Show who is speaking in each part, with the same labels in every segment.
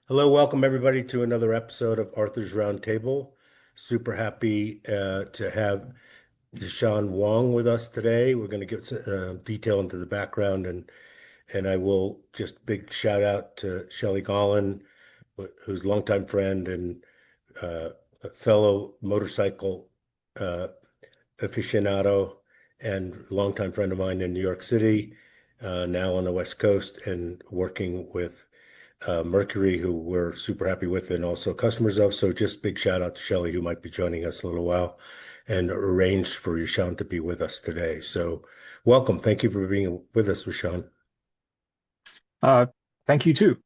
Speaker 1: Hello, welcome everybody to another episode of Arthur's Roundtable. Super happy to have Yishan Wong with us today. We're going to get detail into the background and I will just big shout out to Shelley Gollin, who's a longtime friend and a fellow motorcycle uh, aficionado and longtime friend of mine in New York City, now on the West Coast and working with Mercury, who we're super happy with and also customers of. So just big shout out to Shelley, who might be joining us in a little while, and arranged for Yishan to be with us today. So welcome. Thank you for being with us, Yishan.
Speaker 2: Uh, Thank you too.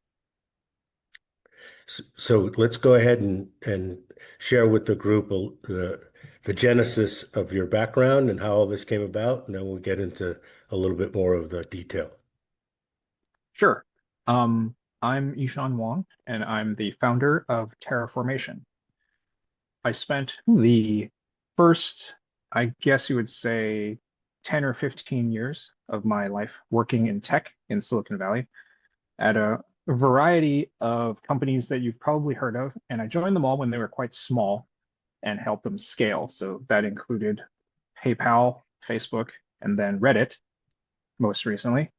Speaker 1: So let's go ahead and share with the group the genesis of your background and how all this came about, and then we'll get into a little bit more of the detail.
Speaker 2: Sure. I'm Yishan Wong, and I'm the founder of Terraformation. I spent the first, I guess you would say, 10 or 15 years of my life working in tech in Silicon Valley at a variety of companies that you've probably heard of. And I joined them all when they were quite small and helped them scale. So that included PayPal, Facebook, and then Reddit most recently.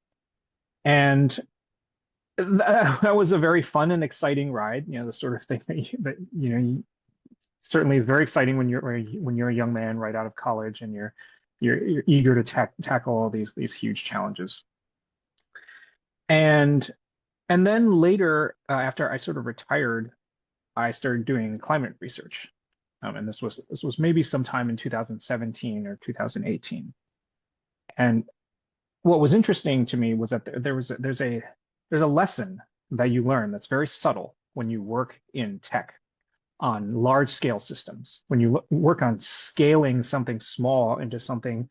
Speaker 2: And that was a very fun and exciting ride. The sort of thing that certainly is very exciting when you're a young man right out of college and you're eager to tackle all these huge challenges. And and then later, after I sort of retired, I started doing climate research. And this was maybe sometime in 2017 or 2018. And what was interesting to me was that there's a lesson that you learn that's very subtle when you work in tech on large scale systems. When you work on scaling something small into something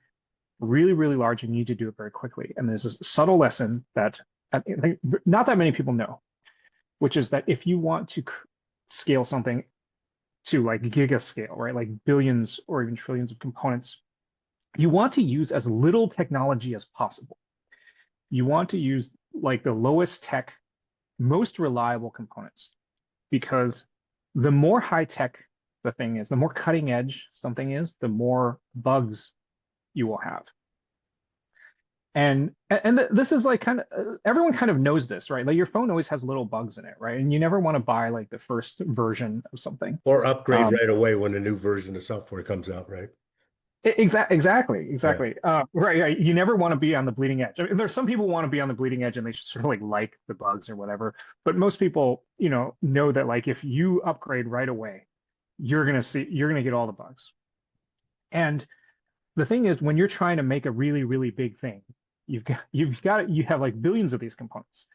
Speaker 2: really, really large, you need to do it very quickly. And there's this subtle lesson that I think not that many people know, which is that if you want to scale something to like giga scale, right, like billions or even trillions of components, you want to use as little technology as possible. You want to use like the lowest tech, most reliable components because the more high tech the thing is, the more cutting edge something is, the more bugs you will have. And this is like kind of everyone kind of knows this, right? Like your phone always has little bugs in it, right? And you never want to buy like the first version of something.
Speaker 1: Or upgrade
Speaker 2: Um,
Speaker 1: right away when a new version of software comes out, right? Yeah.
Speaker 2: exactly. Right. You never want to be on the bleeding edge. I mean, there's some people want to be on the bleeding edge and they just sort of like the bugs or whatever. But most people, know that like if you upgrade right away, you're gonna get all the bugs. And the thing is, when you're trying to make a really, really big thing, you have like billions of these components.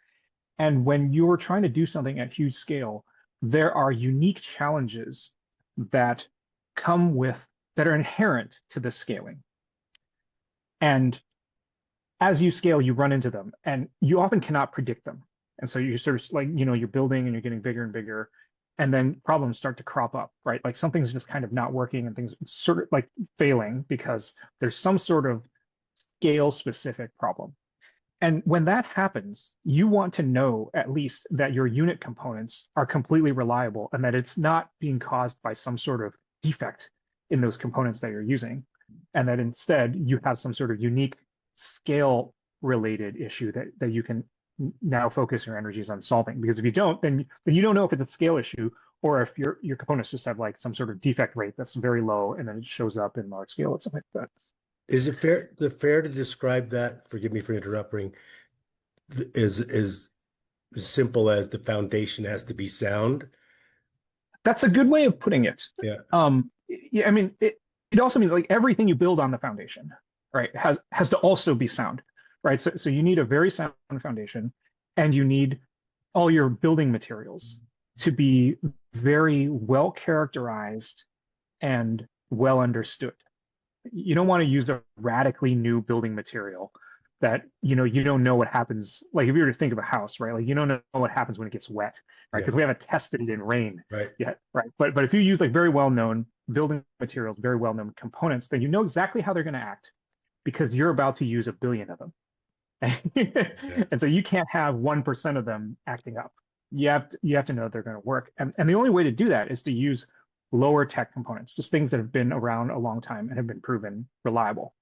Speaker 2: And when you're trying to do something at huge scale, there are unique challenges that come with that are inherent to this scaling. And as you scale, you run into them, and you often cannot predict them. And so you sort of like, you're building and you're getting bigger and bigger, and then problems start to crop up, right? Like something's just kind of not working and things sort of like failing because there's some sort of scale specific problem. And when that happens, you want to know at least that your unit components are completely reliable and that it's not being caused by some sort of defect in those components that you're using. And that instead you have some sort of unique scale related issue that you can now focus your energies on solving. Because if you don't, then you don't know if it's a scale issue or if your components just have like some sort of defect rate that's very low and then it shows up in large scale or something like that.
Speaker 1: Is it fair to describe that, forgive me for interrupting, is as simple as the foundation has to be sound?
Speaker 2: That's a good way of putting it.
Speaker 1: Yeah.
Speaker 2: Yeah, I mean, it also means like everything you build on the foundation, right, has to also be sound, right? So you need a very sound foundation, and you need all your building materials to be very well characterized and well understood. You don't want to use a radically new building material that you don't know what happens. Like if you were to think of a house, right? Like you don't know what happens when it gets wet, right?
Speaker 1: Yeah.
Speaker 2: Because we haven't tested it in rain
Speaker 1: Right.
Speaker 2: yet, right? But if you use like very well known building materials, very well known components, then you know exactly how they're going to act because you're about to use a billion of them.
Speaker 1: Yeah.
Speaker 2: And so you can't have 1% of them acting up. you have to know they're going to work. And the only way to do that is to use lower tech components, just things that have been around a long time and have been proven reliable.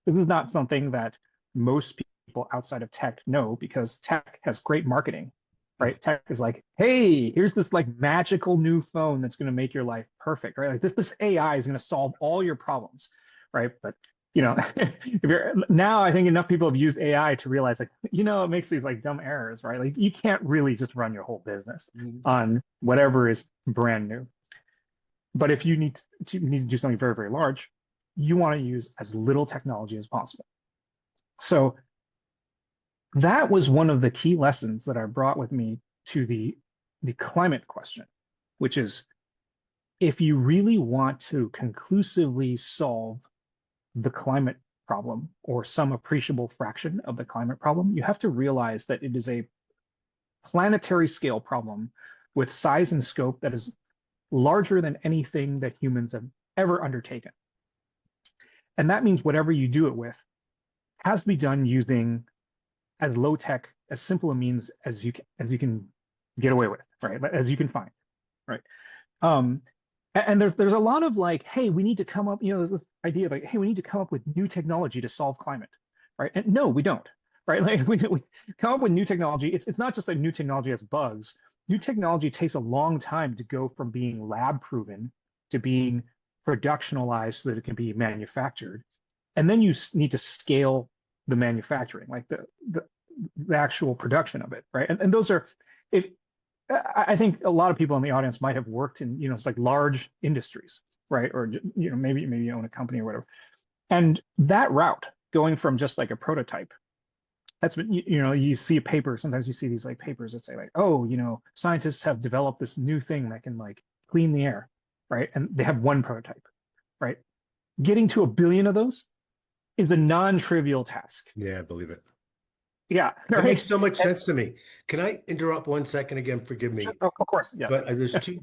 Speaker 2: This is not something that most people outside of tech know because tech has great marketing, right? Tech is like, hey, here's this like magical new phone that's going to make your life perfect, right? Like this AI is going to solve all your problems, right? But if you're now, I think enough people have used AI to realize like, it makes these like dumb errors, right? Like you can't really just run your whole business on whatever is brand new. But if you need to do something very, very large, you want to use as little technology as possible. So that was one of the key lessons that I brought with me to the climate question, which is if you really want to conclusively solve the climate problem or some appreciable fraction of the climate problem, you have to realize that it is a planetary scale problem with size and scope that is larger than anything that humans have ever undertaken. And that means whatever you do it with has to be done using as low tech, as simple a means as you can get away with, right? As you can find, right? Um, and there's a lot of like, hey, we need to come up, there's this idea of like, hey, we need to come up with new technology to solve climate, right? And no, we don't, right? Like we come up with new technology. It's not just like new technology has bugs. New technology takes a long time to go from being lab proven to being productionalized so that it can be manufactured. And then you need to scale the manufacturing, like the actual production of it, right? And those are, if I think a lot of people in the audience might have worked in, it's like large industries, right? Or maybe you own a company or whatever. And that route, going from just like a prototype, that's been, you see a paper. Sometimes you see these like papers that say like, oh, scientists have developed this new thing that can like clean the air, right? And they have one prototype, right? Getting to a billion of those is a non-trivial task.
Speaker 1: Yeah, I believe it.
Speaker 2: Yeah,
Speaker 1: That
Speaker 2: right.
Speaker 1: makes so much sense to me. Can I interrupt 1 second again? Forgive
Speaker 2: Sure,
Speaker 1: me.
Speaker 2: of course, yes.
Speaker 1: But there's two,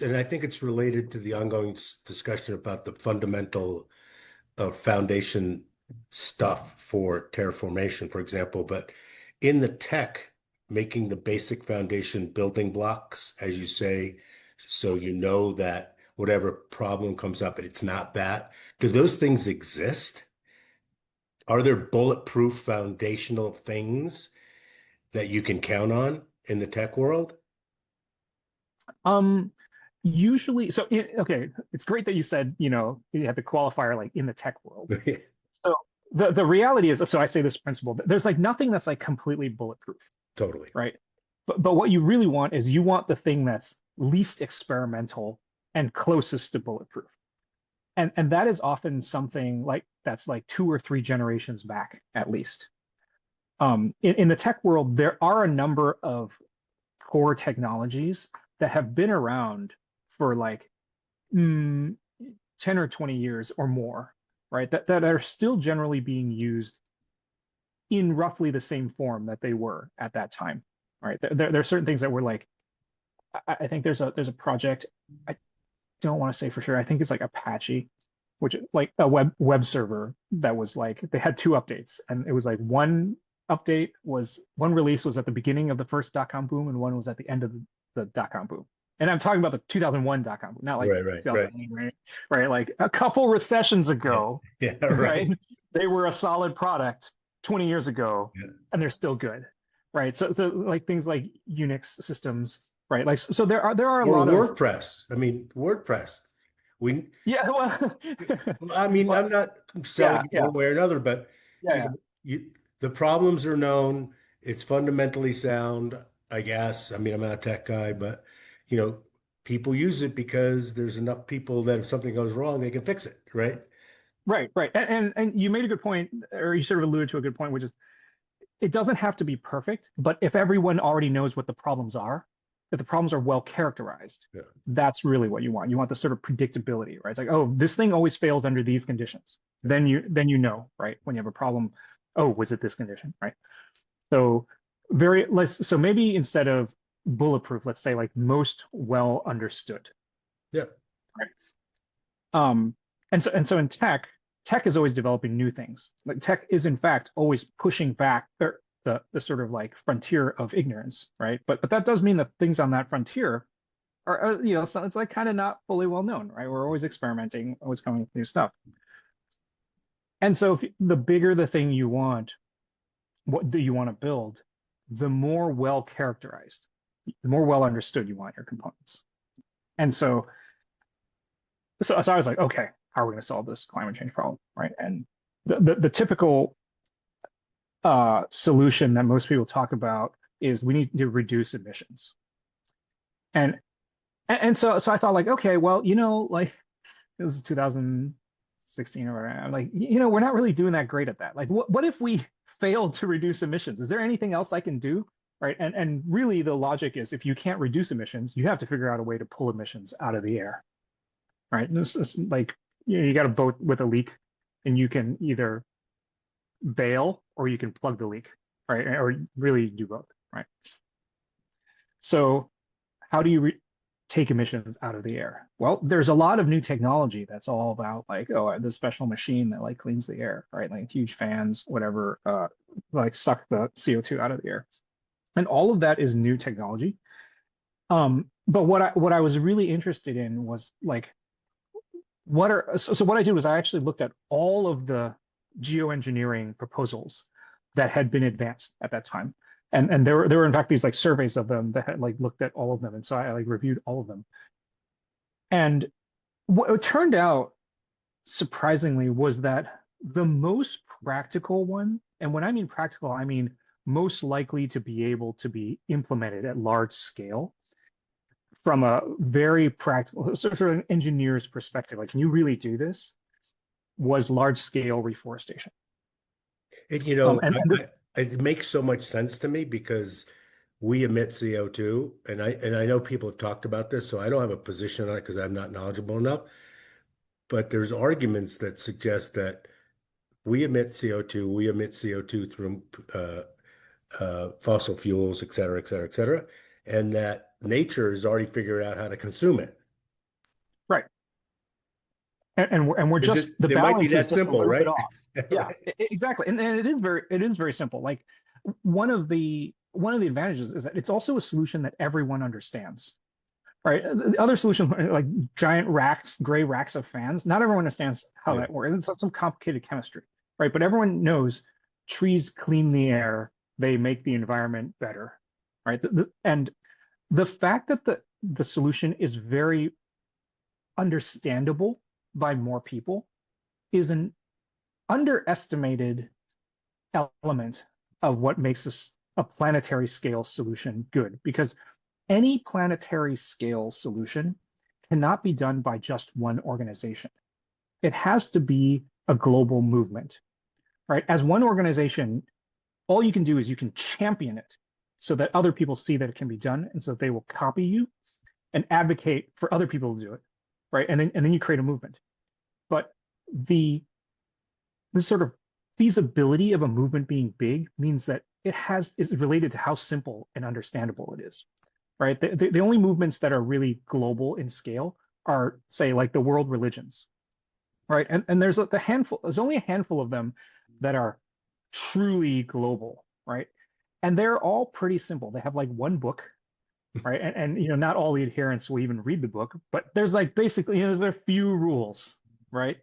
Speaker 1: and I think it's related to the ongoing discussion about the fundamental foundation stuff for terraformation, for example. But in the tech, making the basic foundation building blocks, as you say, so you know that whatever problem comes up, it's not that. Do those things exist? Are there bulletproof foundational things that you can count on in the tech world?
Speaker 2: Um, Usually, so okay, it's great that you said, you have the qualifier like in the tech world. So the reality is, so I say this principle, there's like nothing that's like completely bulletproof,
Speaker 1: Totally.
Speaker 2: right? But what you really want is you want the thing that's least experimental and closest to bulletproof. And that is often something like that's like 2 or 3 generations back at least. In the tech world, there are a number of core technologies that have been around for like 10 or 20 years or more, right? That are still generally being used in roughly the same form that they were at that time, right? There are certain things that were like, I think there's a project, I don't want to say for sure, I think it's like Apache, which is like a web server that was like, they had 2 updates, and it was like one release was at the beginning of the first dot-com boom, and one was at the end of the dot-com boom. And I'm talking about the 2001 dot-com boom, not like
Speaker 1: Right, right, right.
Speaker 2: 2008, right? Like a couple recessions
Speaker 1: Yeah,
Speaker 2: ago,
Speaker 1: yeah,
Speaker 2: right?
Speaker 1: right.
Speaker 2: They were a solid product 20 years ago,
Speaker 1: Yeah.
Speaker 2: and they're still good, right? So like things like Unix systems, right? Like so there are a
Speaker 1: Or
Speaker 2: lot of
Speaker 1: WordPress. I mean, WordPress. We,
Speaker 2: yeah, well,
Speaker 1: I mean,
Speaker 2: well,
Speaker 1: I'm not
Speaker 2: yeah,
Speaker 1: selling it
Speaker 2: yeah,
Speaker 1: one way or another, but
Speaker 2: yeah, yeah.
Speaker 1: the problems are known. It's fundamentally sound, I guess. I mean, I'm not a tech guy, but you know, people use it because there's enough people that if something goes wrong, they can fix it, right?
Speaker 2: Right, right. And you made a good point, or you sort of alluded to a good point, which is it doesn't have to be perfect, but if everyone already knows what the problems are, if the problems are well characterized,
Speaker 1: Yeah.
Speaker 2: that's really what you want. You want the sort of predictability, right? It's like, oh, this thing always fails under these conditions.
Speaker 1: Yeah.
Speaker 2: Then you know, right? When you have a problem, oh, was it this condition, right? So so maybe instead of bulletproof, let's say like most well understood.
Speaker 1: Yeah.
Speaker 2: Right? Um, and so in tech is always developing new things. Like tech is in fact always pushing back, or the sort of like frontier of ignorance, right? But that does mean that things on that frontier are so it's like kind of not fully well known, right? We're always experimenting, always coming with new stuff. And so if the bigger the thing you want, what do you want to build, the more well characterized, the more well understood you want your components. And so I was like, okay, how are we going to solve this climate change problem, right? And the typical solution that most people talk about is we need to reduce emissions. And so I thought like, okay, well, like this is 2016 or whatever. I'm like, we're not really doing that great at that. Like, what if we failed to reduce emissions? Is there anything else I can do? Right. And really the logic is if you can't reduce emissions, you have to figure out a way to pull emissions out of the air. Right. This is like, you got a boat with a leak and you can either bail or you can plug the leak, right? Or really do both, right? So how do you take emissions out of the air? Well, there's a lot of new technology that's all about like, oh, this special machine that like cleans the air, right? Like huge fans, whatever, like suck the CO2 out of the air. And all of that is new technology. But what I was really interested in was like, so what I did was I actually looked at all of the geoengineering proposals that had been advanced at that time. And there were in fact these like surveys of them that had like looked at all of them. And so I like reviewed all of them. And what it turned out surprisingly was that the most practical one, and when I mean practical, I mean most likely to be able to be implemented at large scale from a very practical sort of an engineer's perspective, like can you really do this? Was large scale reforestation.
Speaker 1: It,
Speaker 2: And this,
Speaker 1: it makes so much sense to me because we emit CO2, and I know people have talked about this, so I don't have a position on it because I'm not knowledgeable enough. But there's arguments that suggest that we emit CO2, we emit CO2 through fossil fuels, et cetera, et cetera, et cetera, and that nature has already figured out how to consume it.
Speaker 2: right. And we're
Speaker 1: Is
Speaker 2: just
Speaker 1: it?
Speaker 2: the
Speaker 1: It might be
Speaker 2: balance is
Speaker 1: that
Speaker 2: just a
Speaker 1: simple,
Speaker 2: little bit
Speaker 1: right?
Speaker 2: off. Yeah,
Speaker 1: Right.
Speaker 2: exactly. And it is very simple. Like one of the advantages is that it's also a solution that everyone understands. Right. The other solutions like giant racks, gray racks of fans, not everyone understands how
Speaker 1: Yeah.
Speaker 2: that works. It's some complicated chemistry, right? But everyone knows trees clean the air, they make the environment better, right? And the fact that the solution is very understandable by more people is an underestimated element of what makes a planetary scale solution good. Because any planetary scale solution cannot be done by just one organization. It has to be a global movement, right? As one organization, all you can do is you can champion it so that other people see that it can be done and so that they will copy you and advocate for other people to do it, right? And then you create a movement. But the this sort of feasibility of a movement being big means that is related to how simple and understandable it is, right? The only movements that are really global in scale are, say, like the world religions, right? And there's only a handful of them that are truly global, right? And they're all pretty simple. They have like one book, right? And not all the adherents will even read the book, but there's like basically, there are few rules, right?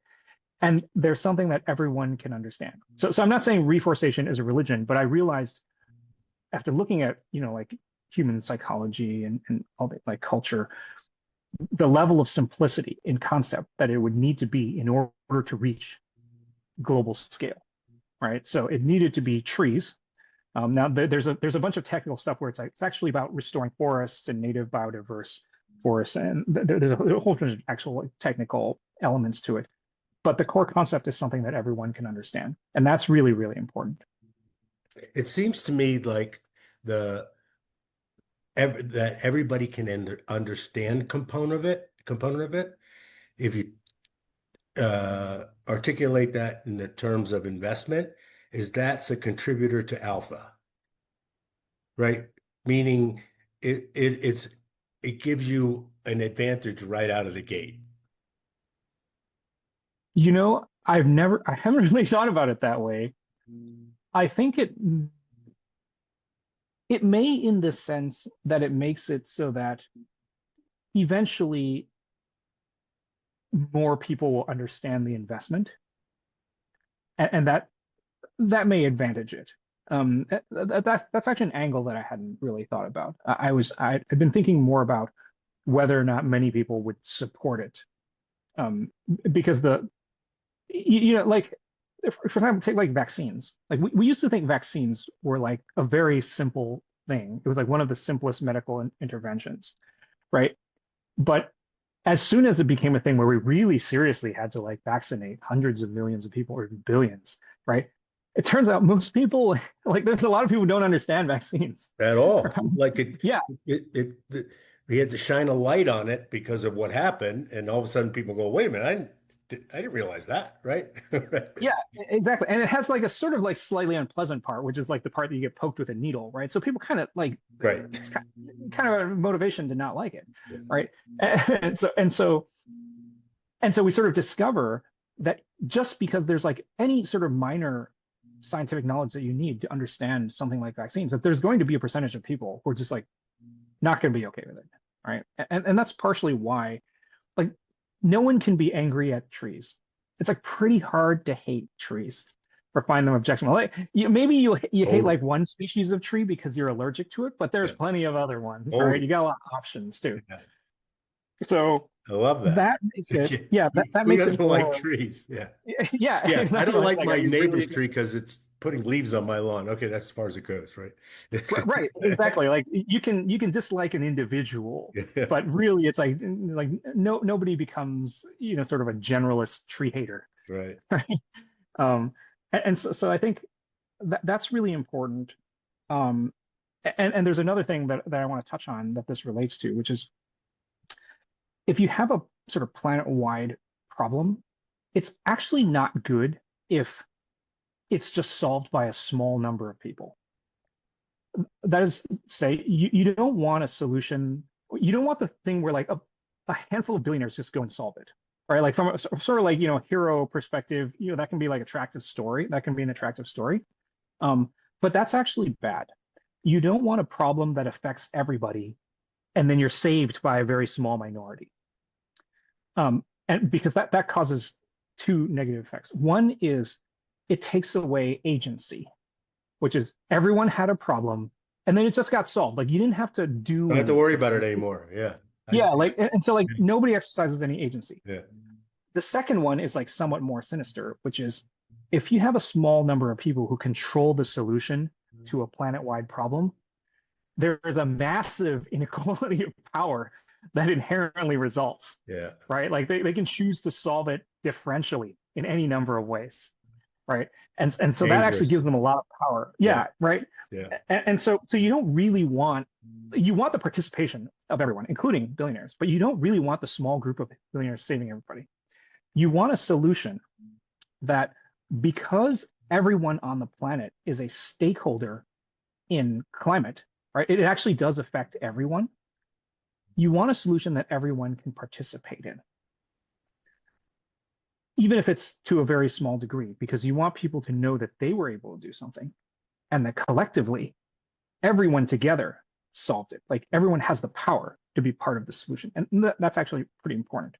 Speaker 2: And there's something that everyone can understand. So I'm not saying reforestation is a religion, but I realized after looking at, like human psychology and all the like culture, the level of simplicity in concept that it would need to be in order to reach global scale, right? So it needed to be trees. Now there's a bunch of technical stuff where it's actually about restoring forests and native biodiverse forests, and there's a whole bunch of actual like, technical elements to it. But the core concept is something that everyone can understand, and that's really, really important.
Speaker 1: It seems to me like the that everybody can understand component of it. If you articulate that in the terms of investment, is that's a contributor to alpha, right? Meaning it gives you an advantage right out of the gate.
Speaker 2: I haven't really thought about it that way. I think it may in the sense that it makes it so that eventually more people will understand the investment, and that may advantage it. That's actually an angle that I hadn't really thought about. I'd been thinking more about whether or not many people would support it, because like for example, take like vaccines. Like we used to think vaccines were like a very simple thing. It was like one of the simplest medical interventions, right? But as soon as it became a thing where we really seriously had to like vaccinate hundreds of millions of people or even billions, right? It turns out most people, like there's a lot of people who don't understand vaccines.
Speaker 1: At all. Like
Speaker 2: Yeah,
Speaker 1: we had to shine a light on it because of what happened, and all of a sudden people go, "Wait a minute, I didn't realize that," right?
Speaker 2: yeah, exactly. And it has like a sort of like slightly unpleasant part, which is like the part that you get poked with a needle, right? So people kind of like
Speaker 1: Right.
Speaker 2: it's kind of a motivation to not like it,
Speaker 1: Yeah.
Speaker 2: right? And so we sort of discover that just because there's like any sort of minor scientific knowledge that you need to understand something like vaccines, that there's going to be a percentage of people who are just like not going to be okay with it, right? And that's partially why, like, no one can be angry at trees. It's like pretty hard to hate trees or find them objectionable. Like, maybe you hate
Speaker 1: Oh,
Speaker 2: like one species of tree because you're allergic to it, but there's
Speaker 1: yeah.
Speaker 2: plenty of other ones, right?
Speaker 1: Oh,
Speaker 2: You got a lot of options too.
Speaker 1: yeah.
Speaker 2: So
Speaker 1: I love that.
Speaker 2: that makes it, yeah, that
Speaker 1: Who
Speaker 2: makes
Speaker 1: doesn't
Speaker 2: it
Speaker 1: like
Speaker 2: more,
Speaker 1: trees? Yeah.
Speaker 2: yeah,
Speaker 1: Yeah. I
Speaker 2: exactly.
Speaker 1: don't
Speaker 2: Like,
Speaker 1: like
Speaker 2: are
Speaker 1: my
Speaker 2: you
Speaker 1: neighbor's
Speaker 2: really
Speaker 1: tree because it's putting leaves on my lawn. Okay, that's as far as it goes, right?
Speaker 2: right, exactly. Like you can dislike an individual,
Speaker 1: Yeah.
Speaker 2: but really it's like no nobody becomes sort of a generalist tree hater.
Speaker 1: Right.
Speaker 2: Right? And so I think that's really important. Um, and there's another thing that I want to touch on that this relates to, which is if you have a sort of planet-wide problem, it's actually not good if it's just solved by a small number of people. That is, say, you don't want a solution. You don't want the thing where like a handful of billionaires just go and solve it, right? Like from a sort of like hero perspective, that can be like attractive story. That can be an attractive story. But that's actually bad. You don't want a problem that affects everybody, and then you're saved by a very small minority. And because that causes two negative effects. One is it takes away agency, which is everyone had a problem and then it just got solved. Like you didn't have to do
Speaker 1: Don't have to worry
Speaker 2: anything.
Speaker 1: about it anymore. Yeah. I
Speaker 2: Yeah,
Speaker 1: see.
Speaker 2: like and so like nobody exercises any agency.
Speaker 1: Yeah.
Speaker 2: The second one is like somewhat more sinister, which is if you have a small number of people who control the solution to a planet-wide problem, there's a massive inequality of power that inherently results,
Speaker 1: Yeah.
Speaker 2: right? Like they can choose to solve it differentially in any number of ways, right? And so that actually gives
Speaker 1: Dangerous.
Speaker 2: them a lot of power.
Speaker 1: Yeah.
Speaker 2: Yeah, right.
Speaker 1: Yeah.
Speaker 2: And so you don't really want you want the participation of everyone, including billionaires, but you don't really want the small group of billionaires saving everybody. You want a solution that because everyone on the planet is a stakeholder in climate, right? It actually does affect everyone. You want a solution that everyone can participate in, even if it's to a very small degree, because you want people to know that they were able to do something and that collectively, everyone together solved it. Like everyone has the power to be part of the solution. And that's actually pretty important.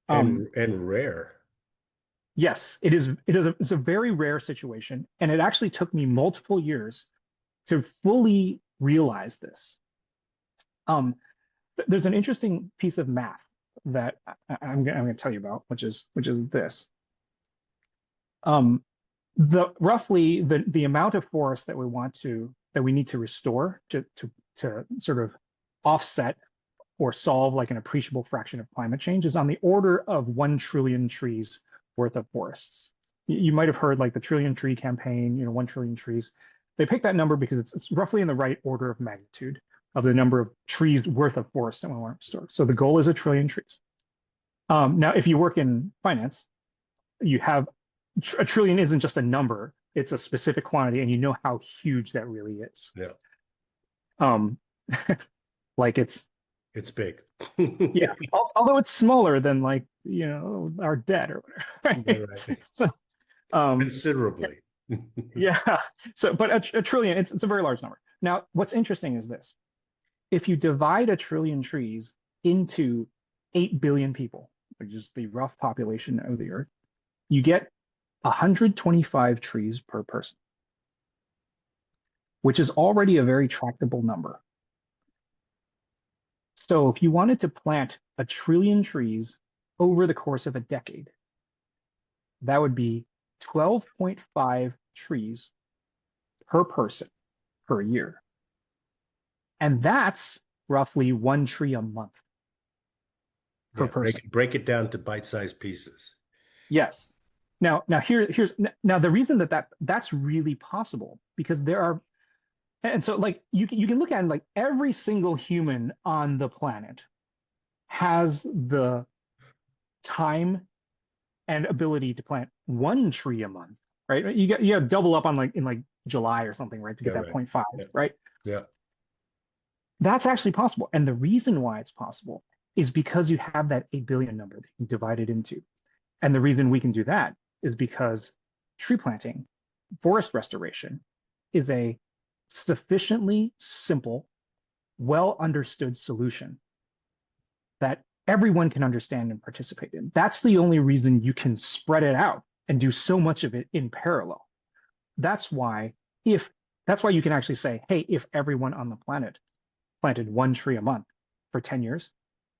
Speaker 1: And rare.
Speaker 2: Yes, it's a very rare situation. And it actually took me multiple years to fully realize this. Um, there's an interesting piece of math that I'm going to tell you about, which is this. The roughly the amount of forest that we need to restore to sort of offset or solve like an appreciable fraction of climate change is on the order of 1 trillion trees worth of forests. You might have heard like the trillion tree campaign, 1 trillion trees. They picked that number because it's roughly in the right order of magnitude of the number of trees worth of forests that we want to restore. So the goal is 1 trillion trees. Now, if you work in finance, you have a trillion isn't just a number; it's a specific quantity, and you know how huge that really is.
Speaker 1: Yeah.
Speaker 2: Um, like
Speaker 1: It's big.
Speaker 2: yeah, although it's smaller than like our debt or
Speaker 1: Yeah,
Speaker 2: whatever.
Speaker 1: right.
Speaker 2: Right? So um,
Speaker 1: Considerably.
Speaker 2: yeah, so but a trillion, it's a very large number. Now, what's interesting is this. If you divide 1 trillion trees into 8 billion people, which is the rough population of the Earth, you get 125 trees per person, which is already a very tractable number. So if you wanted to plant 1 trillion trees over the course of a decade, that would be 12.5 trees per person per year. And that's roughly 1 tree a month per
Speaker 1: Yeah,
Speaker 2: person.
Speaker 1: break it down to bite-sized pieces.
Speaker 2: Yes. Now the reason that's really possible because there are, and so like you can look at it like every single human on the planet has the time and ability to plant 1 tree a month, right? You got double up on like in like July or something, right, to
Speaker 1: Yeah,
Speaker 2: get that
Speaker 1: right.
Speaker 2: 0.5,
Speaker 1: Yeah,
Speaker 2: right?
Speaker 1: yeah.
Speaker 2: That's actually possible. And the reason why it's possible is because you have that 8 billion number that you divide it into. And the reason we can do that is because tree planting, forest restoration, is a sufficiently simple, well understood solution that everyone can understand and participate in. That's the only reason you can spread it out and do so much of it in parallel. That's why if that's why you can actually say, hey, if everyone on the planet planted 1 tree a month for 10 years,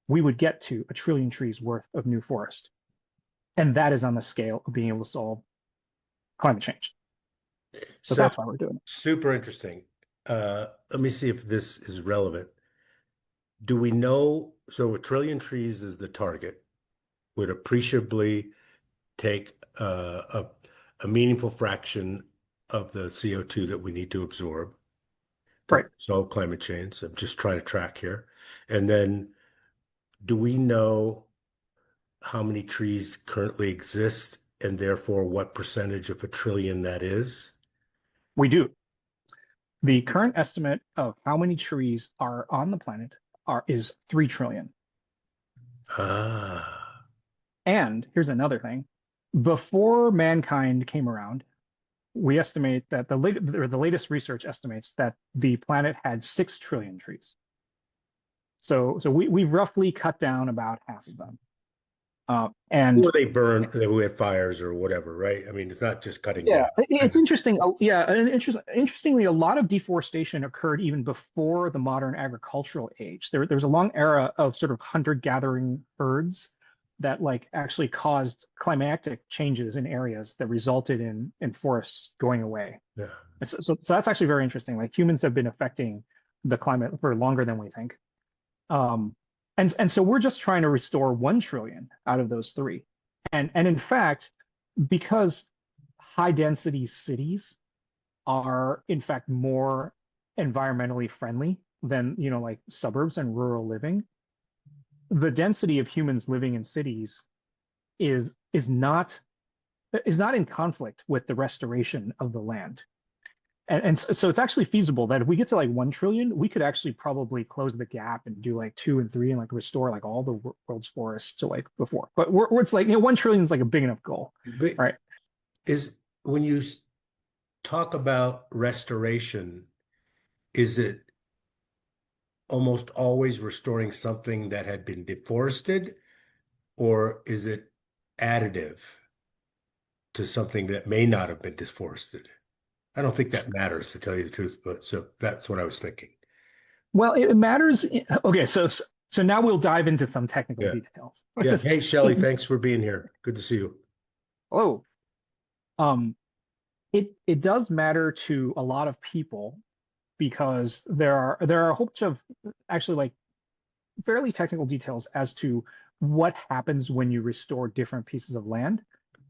Speaker 2: we would get to 1 trillion trees worth of new forest. And that is on the scale of being able to solve climate change. So
Speaker 1: So
Speaker 2: that's why we're doing it.
Speaker 1: super interesting. Let me see if this is relevant. Do we know, so 1 trillion trees is the target, would appreciably take a meaningful fraction of the CO2 that we need to absorb to
Speaker 2: Right.
Speaker 1: solve climate change. So I'm just trying to track here. And then do we know how many trees currently exist and therefore what percentage of 1 trillion that is?
Speaker 2: We do. The current estimate of how many trees are on the planet is 3 trillion.
Speaker 1: Ah,
Speaker 2: And here's another thing. Before mankind came around, we estimate that the latest research estimates that the planet had 6 trillion trees. So we've roughly cut down about half of them. And
Speaker 1: or they burn, they we have fires or whatever, right? I mean, it's not just cutting
Speaker 2: yeah,
Speaker 1: down.
Speaker 2: it's interesting. Yeah, and interestingly, a lot of deforestation occurred even before the modern agricultural age. There was a long era of sort of hunter-gathering herds that like actually caused climatic changes in areas that resulted in forests going away.
Speaker 1: Yeah.
Speaker 2: So that's actually very interesting. Like humans have been affecting the climate for longer than we think. Um, and so we're just trying to restore 1 trillion out of those three. And in fact, because high density cities are in fact more environmentally friendly than, like suburbs and rural living, the density of humans living in cities is is not is not in conflict with the restoration of the land. And so it's actually feasible that if we get to like 1 trillion, we could actually probably close the gap and do like 2 and 3 and like restore like all the world's forests to like before. But it's like 1 trillion is like a big enough goal,
Speaker 1: But
Speaker 2: right?
Speaker 1: is when you talk about restoration, is it almost always restoring something that had been deforested, or is it additive to something that may not have been deforested? I don't think that matters to tell you the truth, but so that's what I was thinking.
Speaker 2: Well, it matters. Okay, so now we'll dive into some technical
Speaker 1: Yeah.
Speaker 2: details, which
Speaker 1: Yeah.
Speaker 2: is
Speaker 1: Hey, Shelley, thanks for being here. Good to see you.
Speaker 2: hello. Um, it does matter to a lot of people because there are a whole bunch of actually like fairly technical details as to what happens when you restore different pieces of land.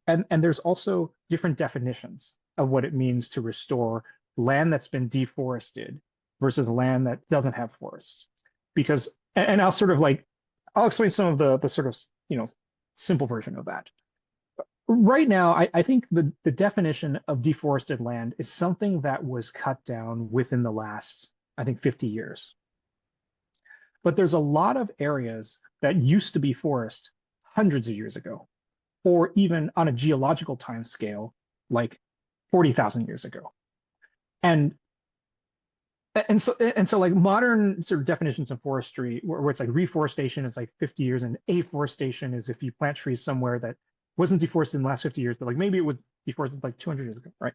Speaker 2: And there's also different definitions of what it means to restore land that's been deforested versus land that doesn't have forests. Because, and I'll sort of like, I'll explain some of the sort of, simple version of that. Right now, I think the definition of deforested land is something that was cut down within the last, I think, 50 years. But there's a lot of areas that used to be forest hundreds of years ago, or even on a geological time scale, like 40,000 years ago. And And so like modern sort of definitions of forestry, where it's like reforestation is like 50 years, and afforestation is if you plant trees somewhere that wasn't deforested in the last 50 years, but like maybe it was deforested like 200 years ago, right?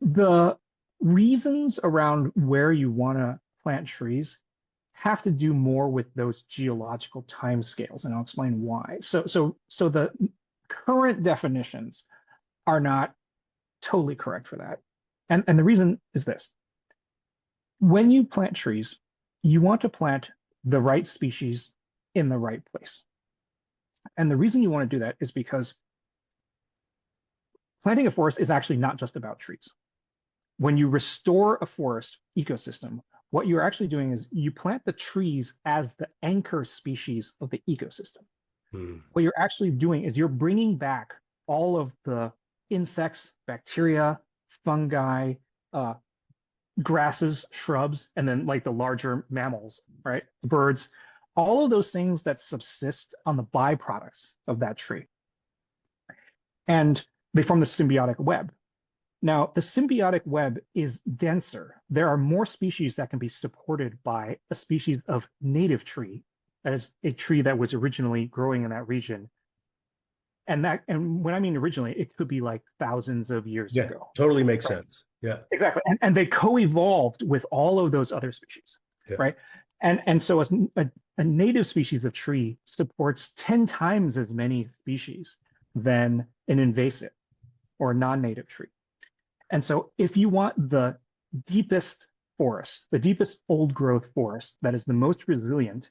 Speaker 2: The reasons around where you want to plant trees have to do more with those geological timescales, and I'll explain why. So the current definitions are not totally correct for that. And the reason is this. When you plant trees, you want to plant the right species in the right place. And the reason you want to do that is because planting a forest is actually not just about trees. When you restore a forest ecosystem, what you're actually doing is you plant the trees as the anchor species of the ecosystem.
Speaker 1: Hmm.
Speaker 2: What you're actually doing is you're bringing back all of the insects, bacteria, fungi, uh, grasses, shrubs, and then like the larger mammals, right? Birds, all of those things that subsist on the byproducts of that tree. And they form the symbiotic web. Now, the symbiotic web is denser. There are more species that can be supported by a species of native tree, that is a tree that was originally growing in that region. And when I mean originally, it could be like thousands of years
Speaker 1: Yeah,
Speaker 2: ago.
Speaker 1: totally makes
Speaker 2: Right.
Speaker 1: sense. Yeah,
Speaker 2: Exactly. And they co-evolved with all of those other species,
Speaker 1: yeah.
Speaker 2: right? And so as a native species of tree supports 10 times as many species than an invasive or non-native tree. And so if you want the deepest forest, the deepest old growth forest that is the most resilient,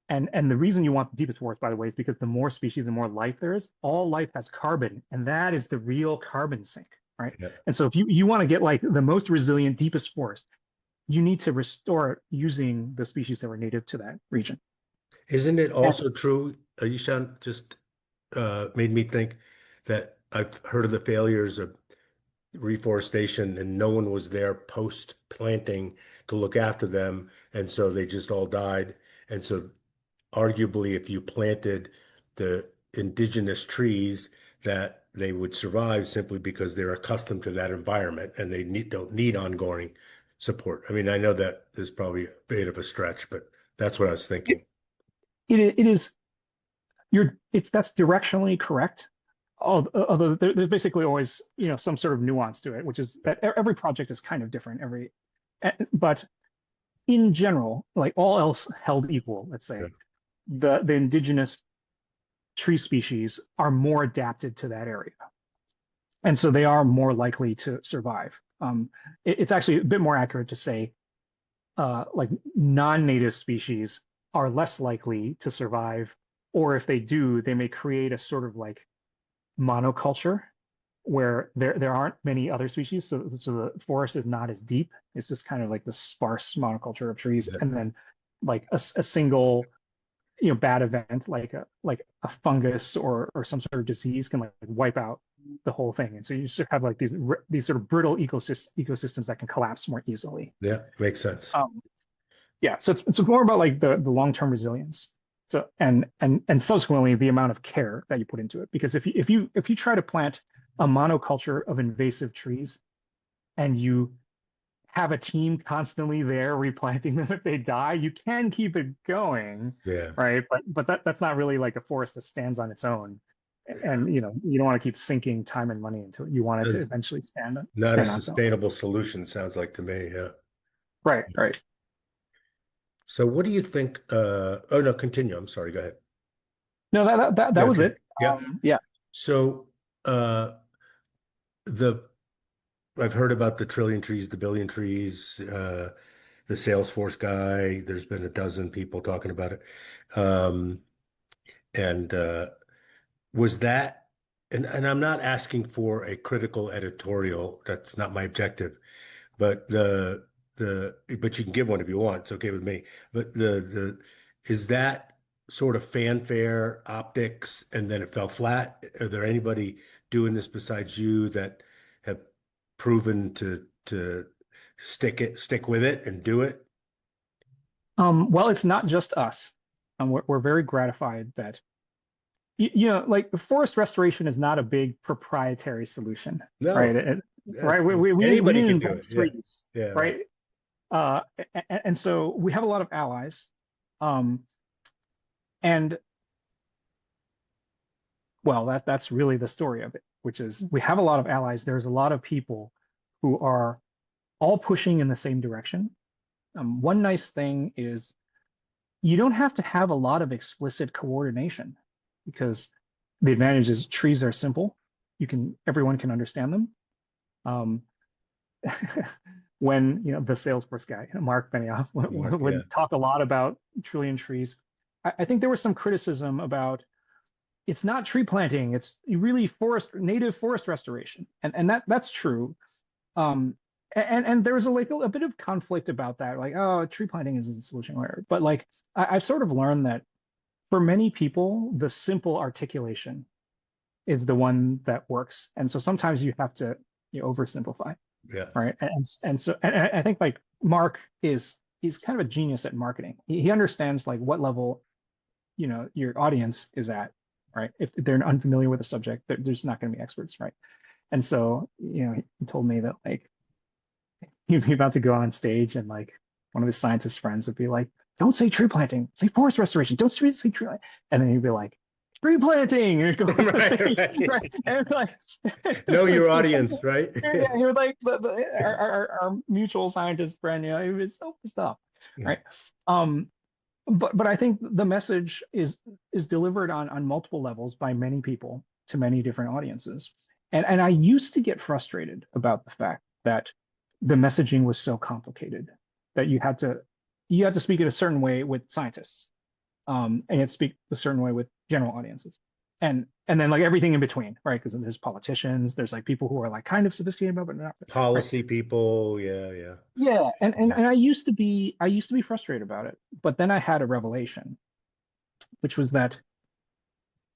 Speaker 2: and the reason you want the deepest forest, by the way, is because the more species, the more life there is. All life has carbon, and that is the real carbon sink, right?
Speaker 1: Yeah.
Speaker 2: And so if you want to get like the most resilient, deepest forest, you need to restore it using the species that were native to that region.
Speaker 1: Isn't it
Speaker 2: And
Speaker 1: also true, Yishan, just made me think that I've heard of the failures of reforestation and no one was there post planting to look after them. And so they just all died. And so arguably, if you planted the indigenous trees, that they would survive simply because they're accustomed to that environment and they don't need ongoing support. I mean, I know that is probably a bit of a stretch, but that's what I was
Speaker 2: it,
Speaker 1: thinking.
Speaker 2: it is it's that's directionally correct. Although there's basically always some sort of nuance to it, which is that every project is kind of different. But in general, like all else held equal, let's
Speaker 1: Yeah.
Speaker 2: say the indigenous tree species are more adapted to that area, and so they are more likely to survive. It's actually a bit more accurate to say like non-native species are less likely to survive, or if they do, they may create a sort of like monoculture where there aren't many other species, so the forest is not as deep. It's just kind of like the sparse monoculture of trees,
Speaker 1: Yeah.
Speaker 2: and then like a single bad event like a fungus or some sort of disease can like wipe out the whole thing, and so you sort of have like these sort of brittle ecosystems that can collapse more easily.
Speaker 1: Yeah, makes sense.
Speaker 2: Um, yeah, so it's more about like the long-term resilience. So and subsequently the amount of care that you put into it. Because if you try to plant a monoculture of invasive trees and you have a team constantly there replanting them if they die, you can keep it going,
Speaker 1: Yeah.
Speaker 2: right? But that's not really like a forest that stands on its own. And you don't want to keep sinking time and money into it. You want it to
Speaker 1: And
Speaker 2: eventually
Speaker 1: not a
Speaker 2: stand on its own.
Speaker 1: sustainable solution, sounds like to me. Yeah.
Speaker 2: Right, right.
Speaker 1: So what do you think? Oh no, continue. I'm sorry. Go ahead.
Speaker 2: No, that
Speaker 1: Yeah,
Speaker 2: was
Speaker 1: okay.
Speaker 2: it.
Speaker 1: Yeah.
Speaker 2: Yeah.
Speaker 1: So uh the I've heard about the trillion trees, the billion trees, the Salesforce guy. There's been a dozen people talking about it. Um, and was that, and I'm not asking for a critical editorial. That's not my objective. But but you can give one if you want. It's okay with me. But the is that sort of fanfare optics and then it fell flat? Are there anybody doing this besides you that have proven to stick with it and do it?
Speaker 2: Well, it's not just us. We're very gratified that like forest restoration is not a big proprietary solution, right?
Speaker 1: No,
Speaker 2: Right.
Speaker 1: that's,
Speaker 2: We
Speaker 1: anybody
Speaker 2: didn't
Speaker 1: can do
Speaker 2: invent
Speaker 1: it. Yeah.
Speaker 2: trees,
Speaker 1: Yeah. Right.
Speaker 2: right? And so we have a lot of allies, um, and well, that's really the story of it, which is we have a lot of allies. There's a lot of people who are all pushing in the same direction. One nice thing is you don't have to have a lot of explicit coordination because the advantage is trees are simple. Everyone can understand them. Um, when the Salesforce guy, Mark Benioff,
Speaker 1: Mark. Yeah.
Speaker 2: would talk a lot about trillion trees, I think there was some criticism about it's not tree planting, it's really native forest restoration, and that's true. Um, and there was a bit of conflict about that, like, oh, tree planting isn't the solution, whatever. But like I've sort of learned that for many people, the simple articulation is the one that works, and so sometimes you have to oversimplify,
Speaker 1: Yeah.
Speaker 2: right? And I think like Mark he's kind of a genius at marketing. He understands like what level your audience is at, right? If they're unfamiliar with the subject, there's not going to be experts, right? And so he told me that like he'd be about to go on stage and like one of his scientist friends would be like, don't say tree planting, say forest restoration, don't say tree planting. And then he'd be like, tree planting, and he'd go on the
Speaker 1: Right.
Speaker 2: stage,
Speaker 1: Right.
Speaker 2: right? And like,
Speaker 1: Know your audience, right?
Speaker 2: yeah, he would like our mutual scientist friend, he was so pissed off, right? Um, but I think the message is delivered on multiple levels by many people to many different audiences. And I used to get frustrated about the fact that the messaging was so complicated that you had to speak it a certain way with scientists, and you had to speak a certain way with general audiences, and then like everything in between, right? Because there's politicians, there's like people who are like kind of sophisticated about, but not, right?
Speaker 1: Policy people. Yeah. Yeah.
Speaker 2: Yeah, and
Speaker 1: Yeah.
Speaker 2: and I used to be frustrated about it, but then I had a revelation, which was that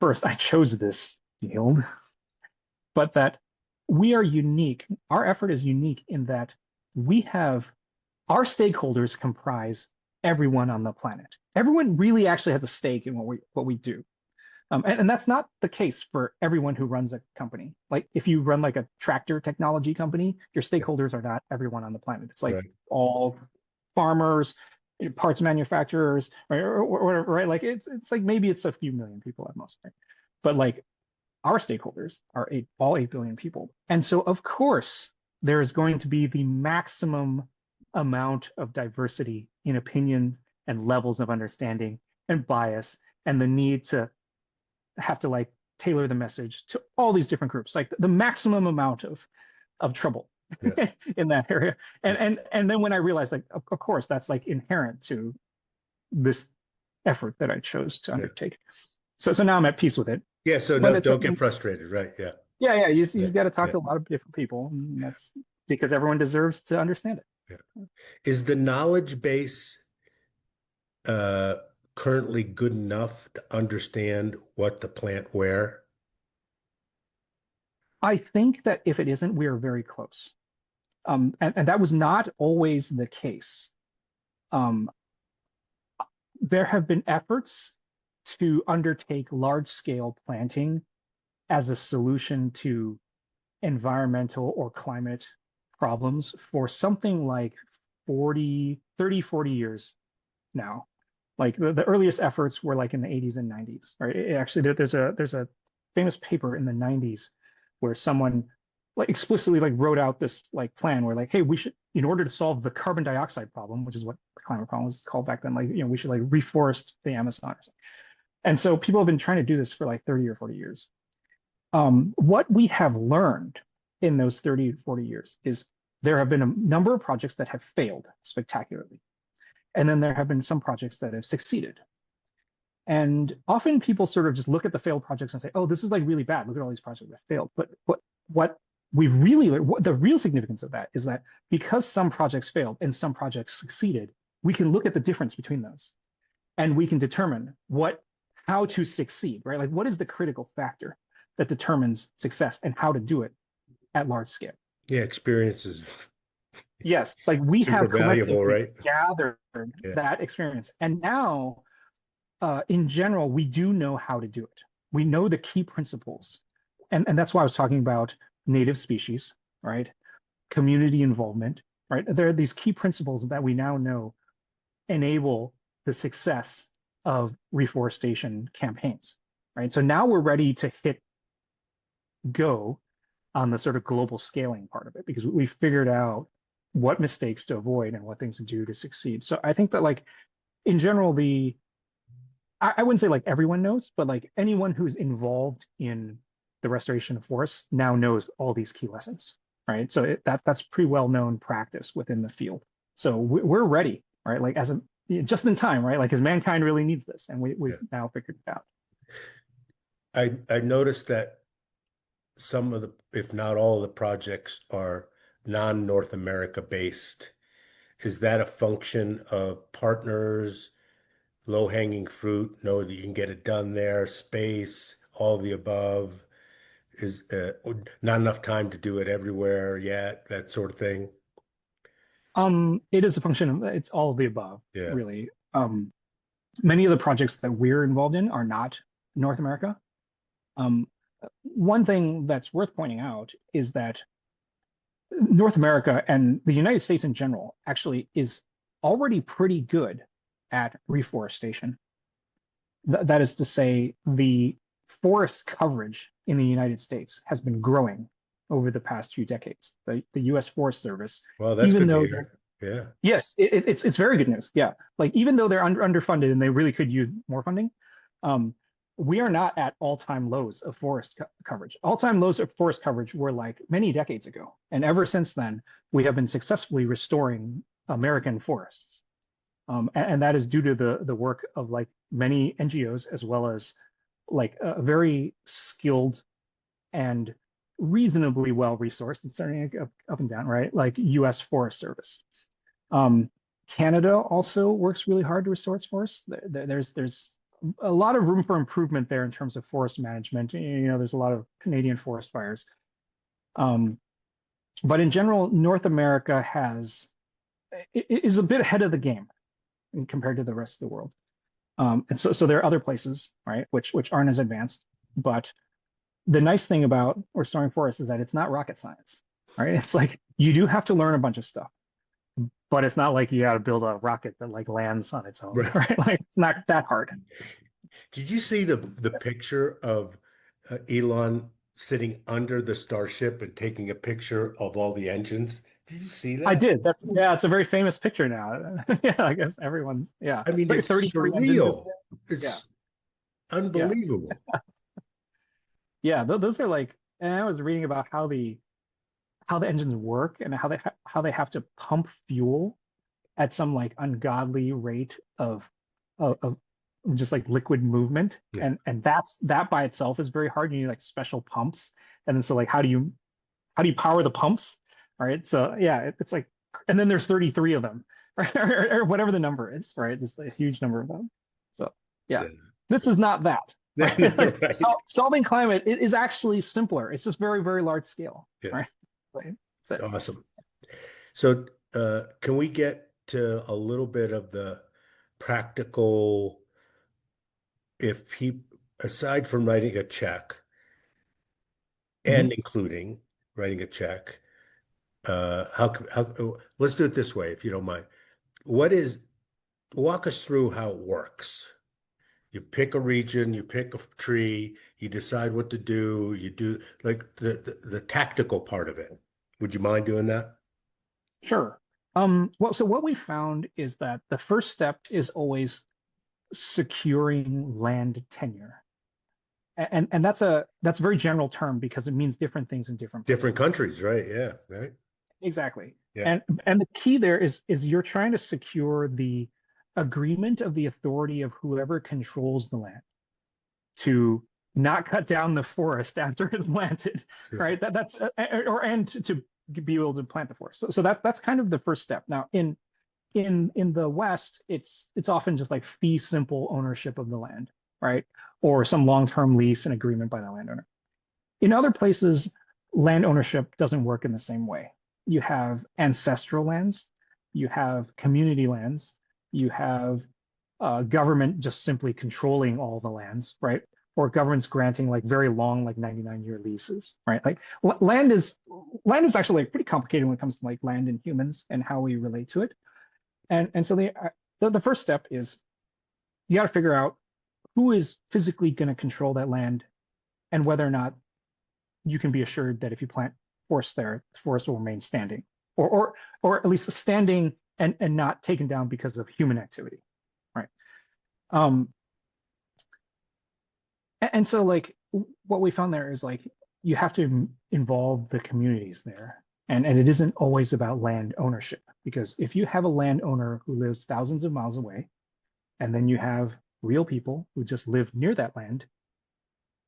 Speaker 2: first I chose this field, but that we are unique. Our effort is unique in that we have our stakeholders comprise everyone on the planet. Everyone really actually has a stake in what we do. And that's not the case for everyone who runs a company. Like if you run like a tractor technology company, your stakeholders are not everyone on the planet. It's like
Speaker 1: Right.
Speaker 2: all farmers, parts manufacturers, right, or whatever, right? Like it's like maybe it's a few million people at most, right? But like our stakeholders are all 8 billion people. And so of course there is going to be the maximum amount of diversity in opinions and levels of understanding and bias and the need to have to like tailor the message to all these different groups, like the maximum amount of trouble
Speaker 1: Yeah.
Speaker 2: in that area. And
Speaker 1: Yeah.
Speaker 2: and then when I realized like of course that's like inherent to this effort that I chose to
Speaker 1: Yeah.
Speaker 2: undertake. So now I'm at peace with it.
Speaker 1: Yeah. So
Speaker 2: But
Speaker 1: no,
Speaker 2: it's
Speaker 1: don't get frustrated. Right. Yeah.
Speaker 2: yeah, you
Speaker 1: Yeah.
Speaker 2: got to talk
Speaker 1: Yeah.
Speaker 2: to a lot of different people, and that's because everyone deserves to understand it.
Speaker 1: Yeah. Is the knowledge base uh, currently good enough to understand what to plant where?
Speaker 2: I think that if it isn't, we are very close. And that was not always the case. Um, there have been efforts to undertake large scale planting as a solution to environmental or climate problems for something like 40 years now. Like the earliest efforts were like in the 80s and 90s, right? Actually, there's a famous paper in the 90s where someone like explicitly like wrote out this like plan where like, hey, we should, in order to solve the carbon dioxide problem, which is what the climate problem was called back then, like we should like reforest the Amazon or something. And so people have been trying to do this for like 30 or 40 years. What we have learned in those 30 to 40 years is there have been a number of projects that have failed spectacularly. And then there have been some projects that have succeeded. And often people sort of just look at the failed projects and say, oh, this is like really bad. Look at all these projects that failed. But what the real significance of that is that because some projects failed and some projects succeeded, we can look at the difference between those and we can determine how to succeed, right? Like what is the critical factor that determines success and how to do it at large scale.
Speaker 1: Yeah. Experience is
Speaker 2: Yes, it's like we
Speaker 1: super
Speaker 2: have
Speaker 1: valuable,
Speaker 2: collectively
Speaker 1: right?
Speaker 2: gathered
Speaker 1: Yeah.
Speaker 2: that experience. And now, in general, we do know how to do it. we know the key principles, and that's why I was talking about native species, right? Community involvement, right? There are these key principles that we now know enable the success of reforestation campaigns, right? So now we're ready to hit go on the sort of global scaling part of it because we figured out what mistakes to avoid and what things to do to succeed. So I think that like in general, I wouldn't say like everyone knows, but like anyone who's involved in the restoration of forests now knows all these key lessons, right? So that's pretty well known practice within the field. So we're ready, right? Like as a just in time, right? Like because mankind really needs this, and we've
Speaker 1: Yeah.
Speaker 2: now figured it out.
Speaker 1: I noticed that some of the, if not all of the projects are non-North America based. Is that a function of partners, low-hanging fruit, know that you can get it done there, space, all the above? Is not enough time to do it everywhere yet, that sort of thing?
Speaker 2: It is a function of it's all of the above,
Speaker 1: Yeah.
Speaker 2: really. Many of the projects that we're involved in are not North America. Um, One thing that's worth pointing out is that North America and the United States in general actually is already pretty good at reforestation. That is to say, the forest coverage in the United States has been growing over the past few decades. The U.S. Forest Service,
Speaker 1: Well, that's
Speaker 2: even
Speaker 1: good to
Speaker 2: though
Speaker 1: hear. Yeah.
Speaker 2: yes, it's very good news. Yeah, like even though they're underfunded and they really could use more funding, um, we are not at all-time lows of forest coverage. All-time lows of forest coverage were like many decades ago, and ever since then, we have been successfully restoring American forests, and that is due to the work of like many NGOs as well as like a very skilled and reasonably well resourced. It's starting up and down, right? Like U.S. Forest Service. Um, Canada also works really hard to restore its forests. There's a lot of room for improvement there in terms of forest management. You know, there's a lot of Canadian forest fires. Um, but in general, North America is a bit ahead of the game compared to the rest of the world. And so there are other places, right, which aren't as advanced. But the nice thing about restoring forests is that it's not rocket science, right? It's like you do have to learn a bunch of stuff, but it's not like you got to build a rocket that like lands on its own,
Speaker 1: Right.
Speaker 2: right? Like it's not that hard.
Speaker 1: Did you see the picture of Elon sitting under the Starship and taking a picture of all the engines? Did you see
Speaker 2: I
Speaker 1: that?
Speaker 2: did. That's yeah, it's a very famous picture now. Yeah, I guess everyone's yeah.
Speaker 1: I mean, it's
Speaker 2: 33 engines or
Speaker 1: surreal.
Speaker 2: something. Yeah,
Speaker 1: It's
Speaker 2: yeah,
Speaker 1: unbelievable.
Speaker 2: yeah. Those are like, and I was reading about how the engines work and how they have to pump fuel at some like ungodly rate of just like liquid movement,
Speaker 1: Yeah.
Speaker 2: and that by itself is very hard. You need like special pumps, and then so like how do you power the pumps? All right, so yeah, it's like, and then there's 33 of them, right, or whatever the number is, right? There's a huge number of them. So yeah,
Speaker 1: Yeah.
Speaker 2: this is not that. Right? Like
Speaker 1: Right.
Speaker 2: solving climate is actually simpler. It's just very, very large scale,
Speaker 1: Yeah.
Speaker 2: right? Like, that's it.
Speaker 1: Awesome. So, can we get to a little bit of the practical, if people, aside from writing a check
Speaker 2: Mhm.
Speaker 1: and including writing a check, let's do it this way, if you don't mind. What is, walk us through how it works. You pick a region, you pick a tree, you decide what to do, you do like the tactical part of it. Would you mind doing that?
Speaker 2: Sure. Well, so what we found is that the first step is always securing land tenure. And that's a very general term because it means different things in different
Speaker 1: Different
Speaker 2: places.
Speaker 1: countries, right? Yeah, right.
Speaker 2: Exactly.
Speaker 1: Yeah.
Speaker 2: And the key there is you're trying to secure the agreement of the authority of whoever controls the land to not cut down the forest after it's planted,
Speaker 1: Sure.
Speaker 2: right? That's or and to be able to plant the forest. So that's kind of the first step. Now in the West, it's often just like fee simple ownership of the land, right? Or some long-term lease and agreement by the landowner. In other places, land ownership doesn't work in the same way. You have ancestral lands, you have community lands, you have government just simply controlling all the lands, right? or governments granting like very long, like 99-year leases, right? Like land is actually like pretty complicated when it comes to like land and humans and how we relate to it. And so the first step is you got to figure out who is physically going to control that land and whether or not you can be assured that if you plant forest there, the forest will remain standing, or at least standing and not taken down because of human activity, right? Um, and so like what we found there is like you have to involve the communities there, and it isn't always about land ownership, because if you have a landowner who lives thousands of miles away, and then you have real people who just live near that land,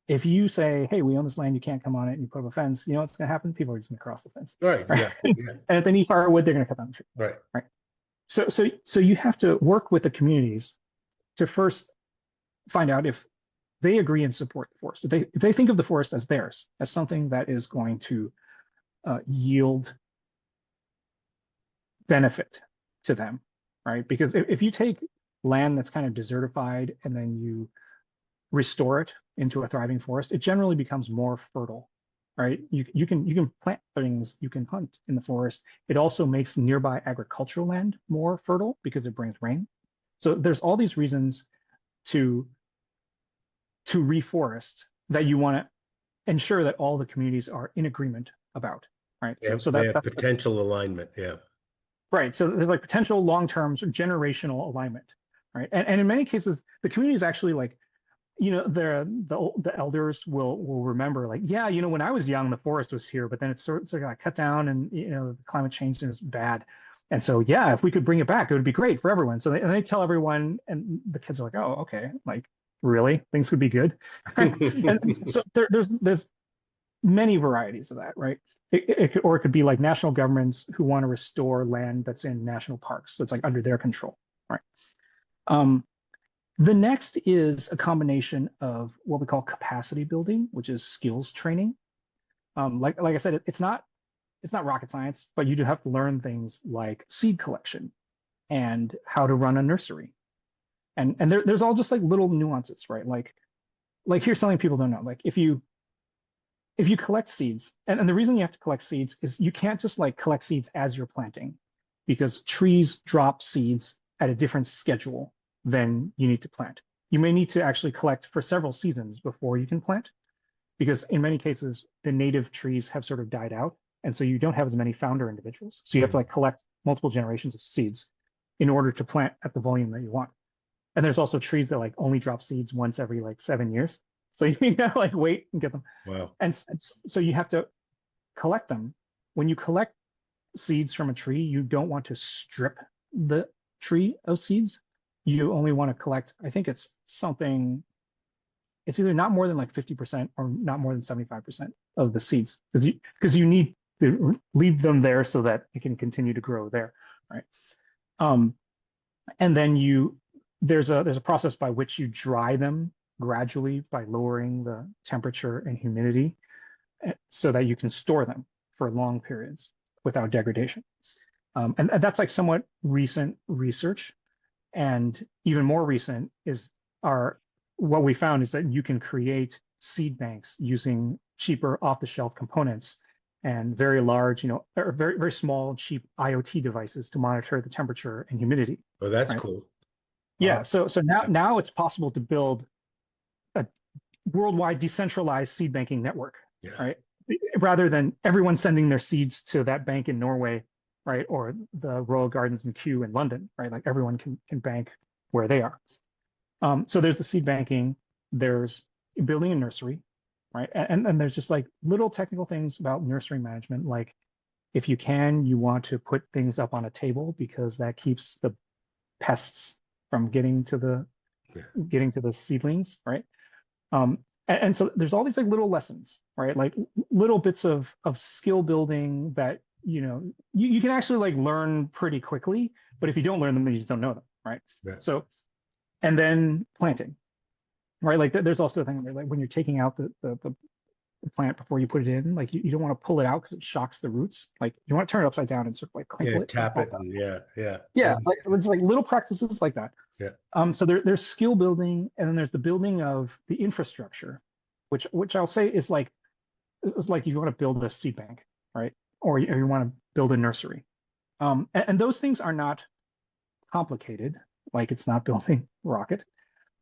Speaker 2: if you say, hey, we own this land, you can't come on it, and you put up a fence, you know what's going to happen? People are just going to cross the fence,
Speaker 1: Right,
Speaker 2: right?
Speaker 1: exactly. Yeah.
Speaker 2: And if they need firewood, they're going to cut down the tree,
Speaker 1: Right.
Speaker 2: right? So you have to work with the communities to first find out if they agree and support the forest. If they think of the forest as theirs, as something that is going to yield benefit to them, right? Because if you take land that's kind of desertified and then you restore it into a thriving forest, it generally becomes more fertile, right? You can plant things, you can hunt in the forest. It also makes nearby agricultural land more fertile because it brings rain. So there's all these reasons to reforest that you want to ensure that all the communities are in agreement about, right?
Speaker 1: They
Speaker 2: So
Speaker 1: have,
Speaker 2: so
Speaker 1: they
Speaker 2: that
Speaker 1: have
Speaker 2: that's the,
Speaker 1: potential alignment. Yeah.
Speaker 2: right. So there's like potential long-term sort of generational alignment, right? And in many cases, the community is actually like, the elders will remember like, yeah, when I was young, the forest was here, but then it's sort of got cut down, and the climate change is bad. And so, yeah, if we could bring it back, it would be great for everyone. So they tell everyone, and the kids are like, oh, okay, like really, things could be good. And so there's many varieties of that, right? Or it could be like national governments who want to restore land that's in national parks, so it's like under their control, right? Um, the next is a combination of what we call capacity building, which is skills training. Like I said, it's not rocket science, but you do have to learn things like seed collection and how to run a nursery, and there's all just like little nuances, right? Like here's something people don't know. Like if you collect seeds, and the reason you have to collect seeds is you can't just like collect seeds as you're planting, because trees drop seeds at a different schedule than you need to plant. You may need to actually collect for several seasons before you can plant, because in many cases the native trees have sort of died out, and so you don't have as many founder individuals. So you have to like collect multiple generations of seeds in order to plant at the volume that you want. And there's also trees that like only drop seeds once every like 7 years. So you gotta like wait and get them.
Speaker 1: Wow.
Speaker 2: And so you have to collect them. When you collect seeds from a tree, you don't want to strip the tree of seeds. You only want to collect, I think it's either not more than like 50% or not more than 75% of the seeds, because you need to leave them there so that it can continue to grow there, right? And then there's a process by which you dry them gradually by lowering the temperature and humidity, so that you can store them for long periods without degradation. And that's like somewhat recent research. And even more recent is what we found is that you can create seed banks using cheaper off-the-shelf components and very large, or very, very small, cheap IoT devices to monitor the temperature and humidity.
Speaker 1: Oh, that's
Speaker 2: Right?
Speaker 1: cool.
Speaker 2: Yeah.
Speaker 1: Wow.
Speaker 2: So now it's possible to build a worldwide decentralized seed banking network,
Speaker 1: Yeah.
Speaker 2: right? Rather than everyone sending their seeds to that bank in Norway, right, or the Royal Gardens in Kew in London, right? Like everyone can bank where they are. So there's the seed banking, there's building a nursery, right? And there's just like little technical things about nursery management, like if you want to put things up on a table because that keeps the pests from getting to the seedlings, right? And so there's all these like little lessons, right? Like little bits of skill building that you can actually like learn pretty quickly, but if you don't learn them, then you just don't know them, right?
Speaker 1: Yeah.
Speaker 2: So, and then planting, right? Like there's also a thing where, like when you're taking out the the plant before you put it in. Like you don't want to pull it out because it shocks the roots. Like you want to turn it upside down and sort of like
Speaker 1: Yeah,
Speaker 2: crinkle it. Like
Speaker 1: tap it
Speaker 2: that's
Speaker 1: and yeah, yeah.
Speaker 2: yeah, like it's like little practices like that.
Speaker 1: Yeah.
Speaker 2: So there's skill building, and then there's the building of the infrastructure, which I'll say is like you want to build a seed bank, right? Or you want to build a nursery. And those things are not complicated. Like it's not building rocket,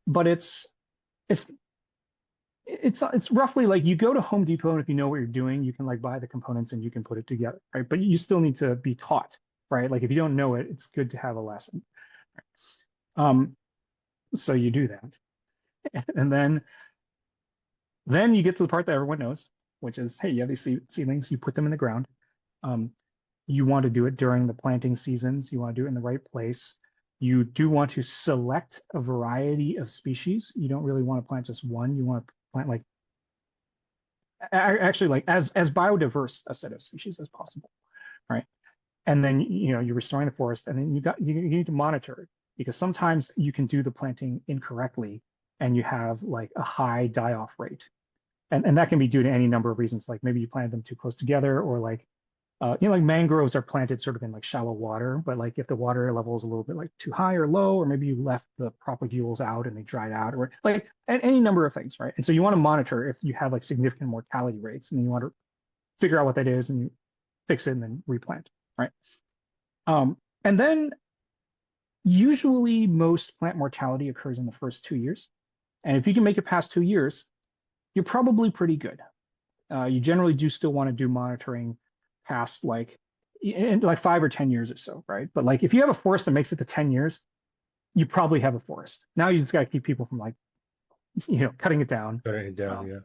Speaker 2: but it's it's roughly like you go to Home Depot, and if you know what you're doing, you can like buy the components and you can put it together, right? But you still need to be taught, right? Like if you don't know it, it's good to have a lesson. Um, so you do that, and then you get to the part that everyone knows, which is, hey, you have these seedlings, you put them in the ground. Um, you want to do it during the planting seasons. You want to do it in the right place. You do want to select a variety of species. You don't really want to plant just one. You want to plant like actually like as biodiverse a set of species as possible, right? And then you're restoring the forest, and then you need to monitor it because sometimes you can do the planting incorrectly, and you have like a high die-off rate, and that can be due to any number of reasons. Like maybe you planted them too close together, or like like mangroves are planted sort of in like shallow water, but like if the water level is a little bit like too high or low, or maybe you left the propagules out and they dried out, or like any number of things, right? And so you want to monitor if you have like significant mortality rates, and you want to figure out what that is, and you fix it and then replant, right? And then usually most plant mortality occurs in the first 2 years. And if you can make it past 2 years, you're probably pretty good. You generally do still want to do monitoring past like in like 5 or 10 years or so, right? But like if you have a forest that makes it to 10 years, you probably have a forest. Now you just got to keep people from like, cutting it down.
Speaker 1: Cutting it down,
Speaker 2: Um,
Speaker 1: yeah.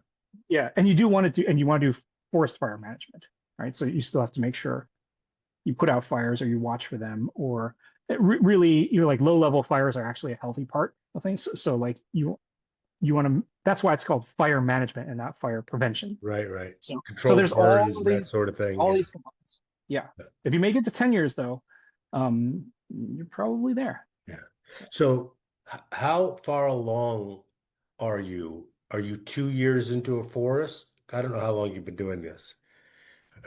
Speaker 2: yeah, and you do want to do, and you want to do forest fire management, right? So you still have to make sure you put out fires or you watch for them, or really, like low level fires are actually a healthy part of things. So like you want to, that's why it's called fire management and not fire prevention.
Speaker 1: Right, right.
Speaker 2: So
Speaker 1: Controlled
Speaker 2: there's all
Speaker 1: burns and that
Speaker 2: these
Speaker 1: sort of thing.
Speaker 2: all
Speaker 1: Yeah.
Speaker 2: these components. Yeah. If you make it to 10 years though, you're probably there.
Speaker 1: Yeah.
Speaker 2: So,
Speaker 1: So how far along are you? Are you 2 years into a forest? I don't know how long you've been doing this.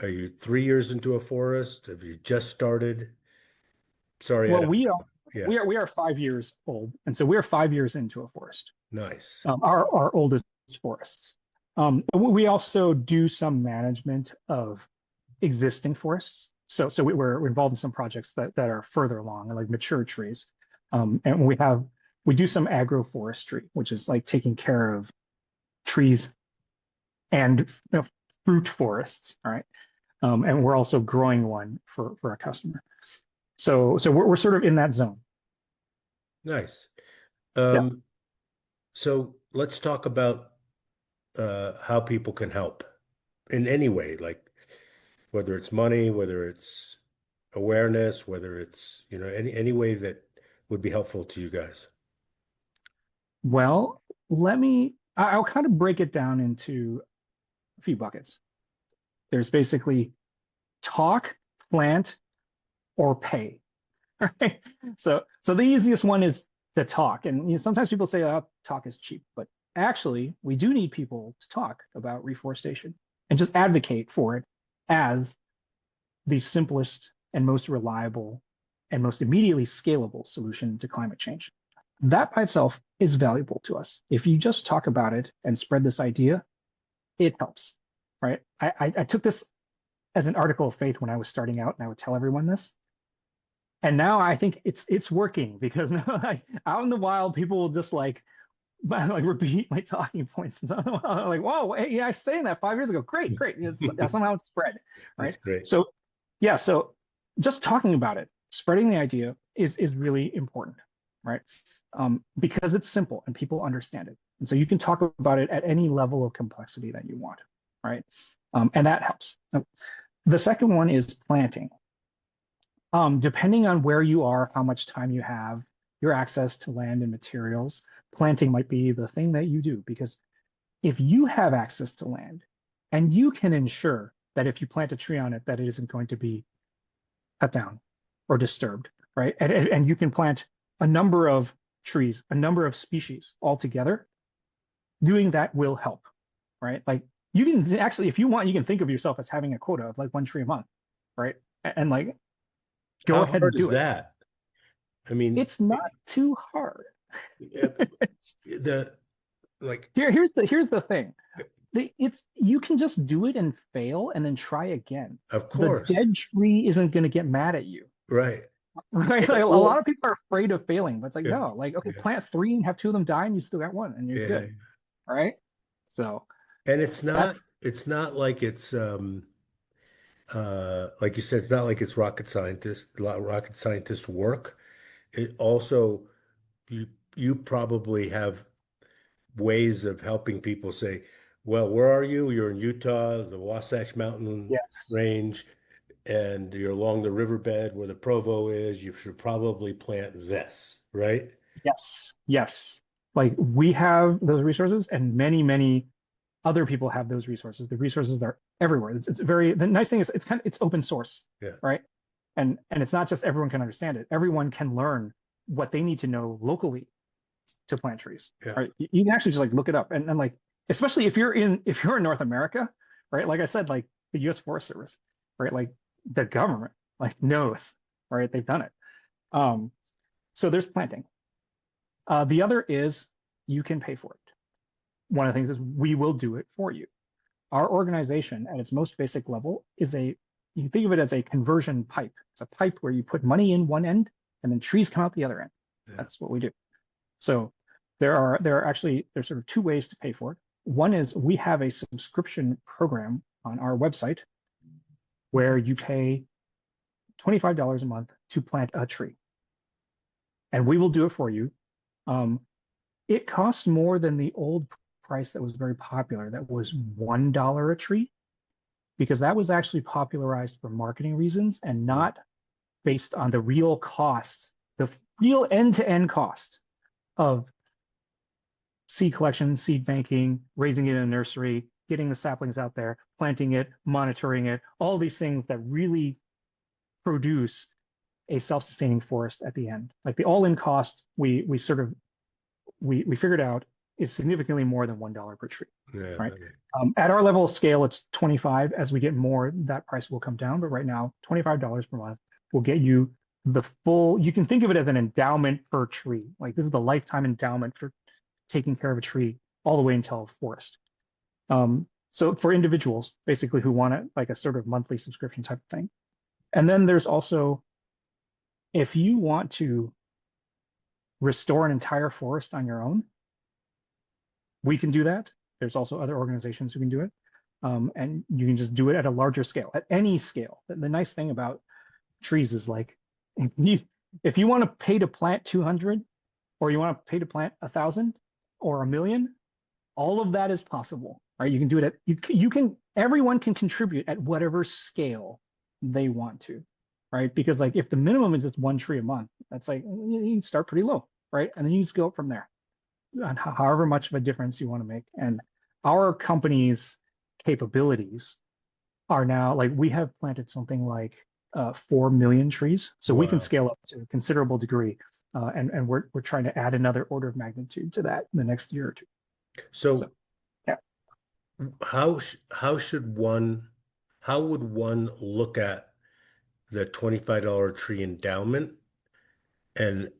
Speaker 1: Are you 3 years into a forest? Have you just started? Sorry, I
Speaker 2: well,
Speaker 1: don't. Yeah,
Speaker 2: we are 5 years old, and so we are 5 years into a forest.
Speaker 1: nice.
Speaker 2: Our oldest forests. We also do some management of existing forests. So we're involved in some projects that are further along, like mature trees. And we do some agroforestry, which is like taking care of trees and fruit forests, right? And we're also growing one for a customer. So we're sort of in that zone.
Speaker 1: Nice.
Speaker 2: Yeah.
Speaker 1: Um, so let's talk about how people can help in any way, like whether it's money, whether it's awareness, whether it's, any way that would be helpful to you guys.
Speaker 2: Well, I'll kind of break it down into a few buckets. There's basically talk, plant, or pay. Right? So the easiest one is to talk. And sometimes people say, oh, talk is cheap, but actually we do need people to talk about reforestation and just advocate for it as the simplest and most reliable and most immediately scalable solution to climate change. That by itself is valuable to us. If you just talk about it and spread this idea, it helps, right? I took this as an article of faith when I was starting out, and I would tell everyone this. And now I think it's working because now, like, out in the wild, people will just like repeat my talking points. And so I'm like, whoa, hey, yeah, I was saying that 5 years ago. Great, great. Somehow it's spread,
Speaker 1: That's
Speaker 2: right?
Speaker 1: great.
Speaker 2: So yeah, so just talking about it, spreading the idea is really important, right? Because it's simple and people understand it. And so you can talk about it at any level of complexity that you want, right? And that helps. The second one is planting. Depending on where you are, how much time you have, your access to land and materials, planting might be the thing that you do. Because if you have access to land and you can ensure that if you plant a tree on it, that it isn't going to be cut down or disturbed, right? And you can plant a number of trees, a number of species all together, doing that will help, right? Like you can actually, if you want, you can think of yourself as having a quota of like one tree a month, right? And like go
Speaker 1: How
Speaker 2: ahead
Speaker 1: hard
Speaker 2: and
Speaker 1: is
Speaker 2: do it.
Speaker 1: that? I mean,
Speaker 2: It's not too hard.
Speaker 1: the like,
Speaker 2: Here's the thing. It's you can just do it and fail and then try again.
Speaker 1: of
Speaker 2: The
Speaker 1: course,
Speaker 2: dead tree isn't going to get mad at you.
Speaker 1: right?
Speaker 2: Right? Like, a lot
Speaker 1: Or
Speaker 2: of people are afraid of failing, but it's like,
Speaker 1: yeah,
Speaker 2: no, like, okay,
Speaker 1: yeah,
Speaker 2: plant three and have two of them die and you still got one and you're
Speaker 1: yeah.
Speaker 2: good. All right. So
Speaker 1: And
Speaker 2: that's
Speaker 1: it's not like it's like you said, it's not like it's rocket scientist work. It also you you probably have ways of helping people say, well, where are you? You're in Utah, the Wasatch Mountain
Speaker 2: yes.
Speaker 1: Range, and you're along the riverbed where the Provo is. You should probably plant this, right?
Speaker 2: Yes. Yes. Like we have those resources and many other people have those resources. The resources are everywhere. It's very the nice thing is it's open source,
Speaker 1: Yeah,
Speaker 2: right? And it's not just everyone can understand it. Everyone can learn what they need to know locally to plant trees.
Speaker 1: yeah,
Speaker 2: Right? You can actually just like look it up and like especially if you're in North America, right? Like I said, like the U.S. Forest Service, right? Like the government like knows, right? They've done it. Um, so there's planting. The other is you can pay for it. One of the things is we will do it for you. Our organization at its most basic level is you can think of it as a conversion pipe. It's a pipe where you put money in one end and then trees come out the other end.
Speaker 1: yeah.
Speaker 2: That's what we do. So there's sort of two ways to pay for it. One is we have a subscription program on our website where you pay $25 a month to plant a tree, and we will do it for you. Um, it costs more than the old price that was very popular. That was $1 a tree because that was actually popularized for marketing reasons and
Speaker 1: Mm.
Speaker 2: not based on the real cost, the real end-to-end cost of seed collection, seed banking, raising it in a nursery, getting the saplings out there, planting it, monitoring it, all these things that really produce a self-sustaining forest at the end. Like the all-in cost, we figured out is significantly more than $1 per tree,
Speaker 1: Yeah,
Speaker 2: right? At our level of scale, it's 25. As we get more, that price will come down. But right now, $25 per month will get you the full. You can think of it as an endowment per tree. Like this is the lifetime endowment for taking care of a tree all the way until a forest. So for individuals, basically who want it like a sort of monthly subscription type of thing. And then there's also if you want to restore an entire forest on your own, we can do that. There's also other organizations who can do it. And you can just do it at a larger scale, at any scale. The nice thing about trees is like, if you want to pay to plant 200, or you want to pay to plant 1,000 or 1,000,000, all of that is possible, right? You can do it you can, everyone can contribute at whatever scale they want to, right? Because like if the minimum is just one tree a month, that's like, you can start pretty low, right? And then you just go up from there on however much of a difference you want to make. And our company's capabilities are now like we have planted something like 4 million trees, so we can
Speaker 1: wow.
Speaker 2: scale up to a considerable degree, and we're trying to add another order of magnitude to that in the next year or two. So
Speaker 1: So
Speaker 2: yeah,
Speaker 1: how should one how would one look at the $25 tree endowment, and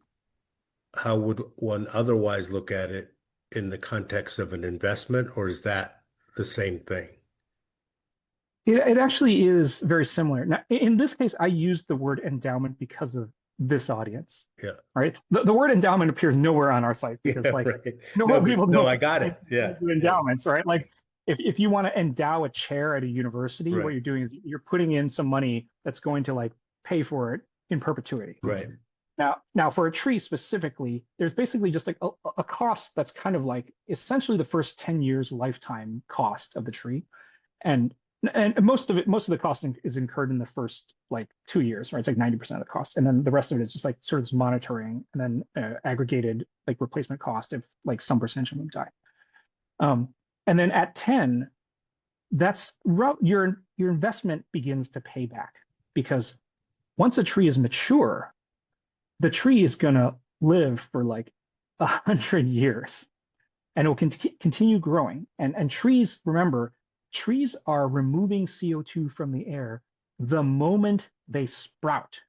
Speaker 1: how would one otherwise look at it in the context of an investment, or is that the same thing?
Speaker 2: it actually is very similar. Now, in this case, I used the word endowment because of this audience,
Speaker 1: Yeah.
Speaker 2: right? The word endowment appears nowhere on our site because
Speaker 1: Yeah,
Speaker 2: like
Speaker 1: right.
Speaker 2: normal people
Speaker 1: No,
Speaker 2: don't
Speaker 1: I got
Speaker 2: think
Speaker 1: it. Yeah.
Speaker 2: of
Speaker 1: Yeah.
Speaker 2: endowments, right? Like if you want to endow a chair at a university, what
Speaker 1: Right.
Speaker 2: you're doing is you're putting in some money that's going to like pay for it in perpetuity.
Speaker 1: Right.
Speaker 2: Now for a tree specifically, there's basically just like a cost that's kind of like essentially the first 10 years lifetime cost of the tree. And and most of the cost is incurred in the first like 2 years, right? It's like 90% of the cost. And then the rest of it is just like sort of monitoring and then aggregated like replacement cost if like some percentage of them die. Um, and then at 10, your investment begins to pay back because once a tree is mature, the tree is going to live for like 100 years and it will continue growing. And trees, remember, trees are removing CO2 from the air the moment they sprout.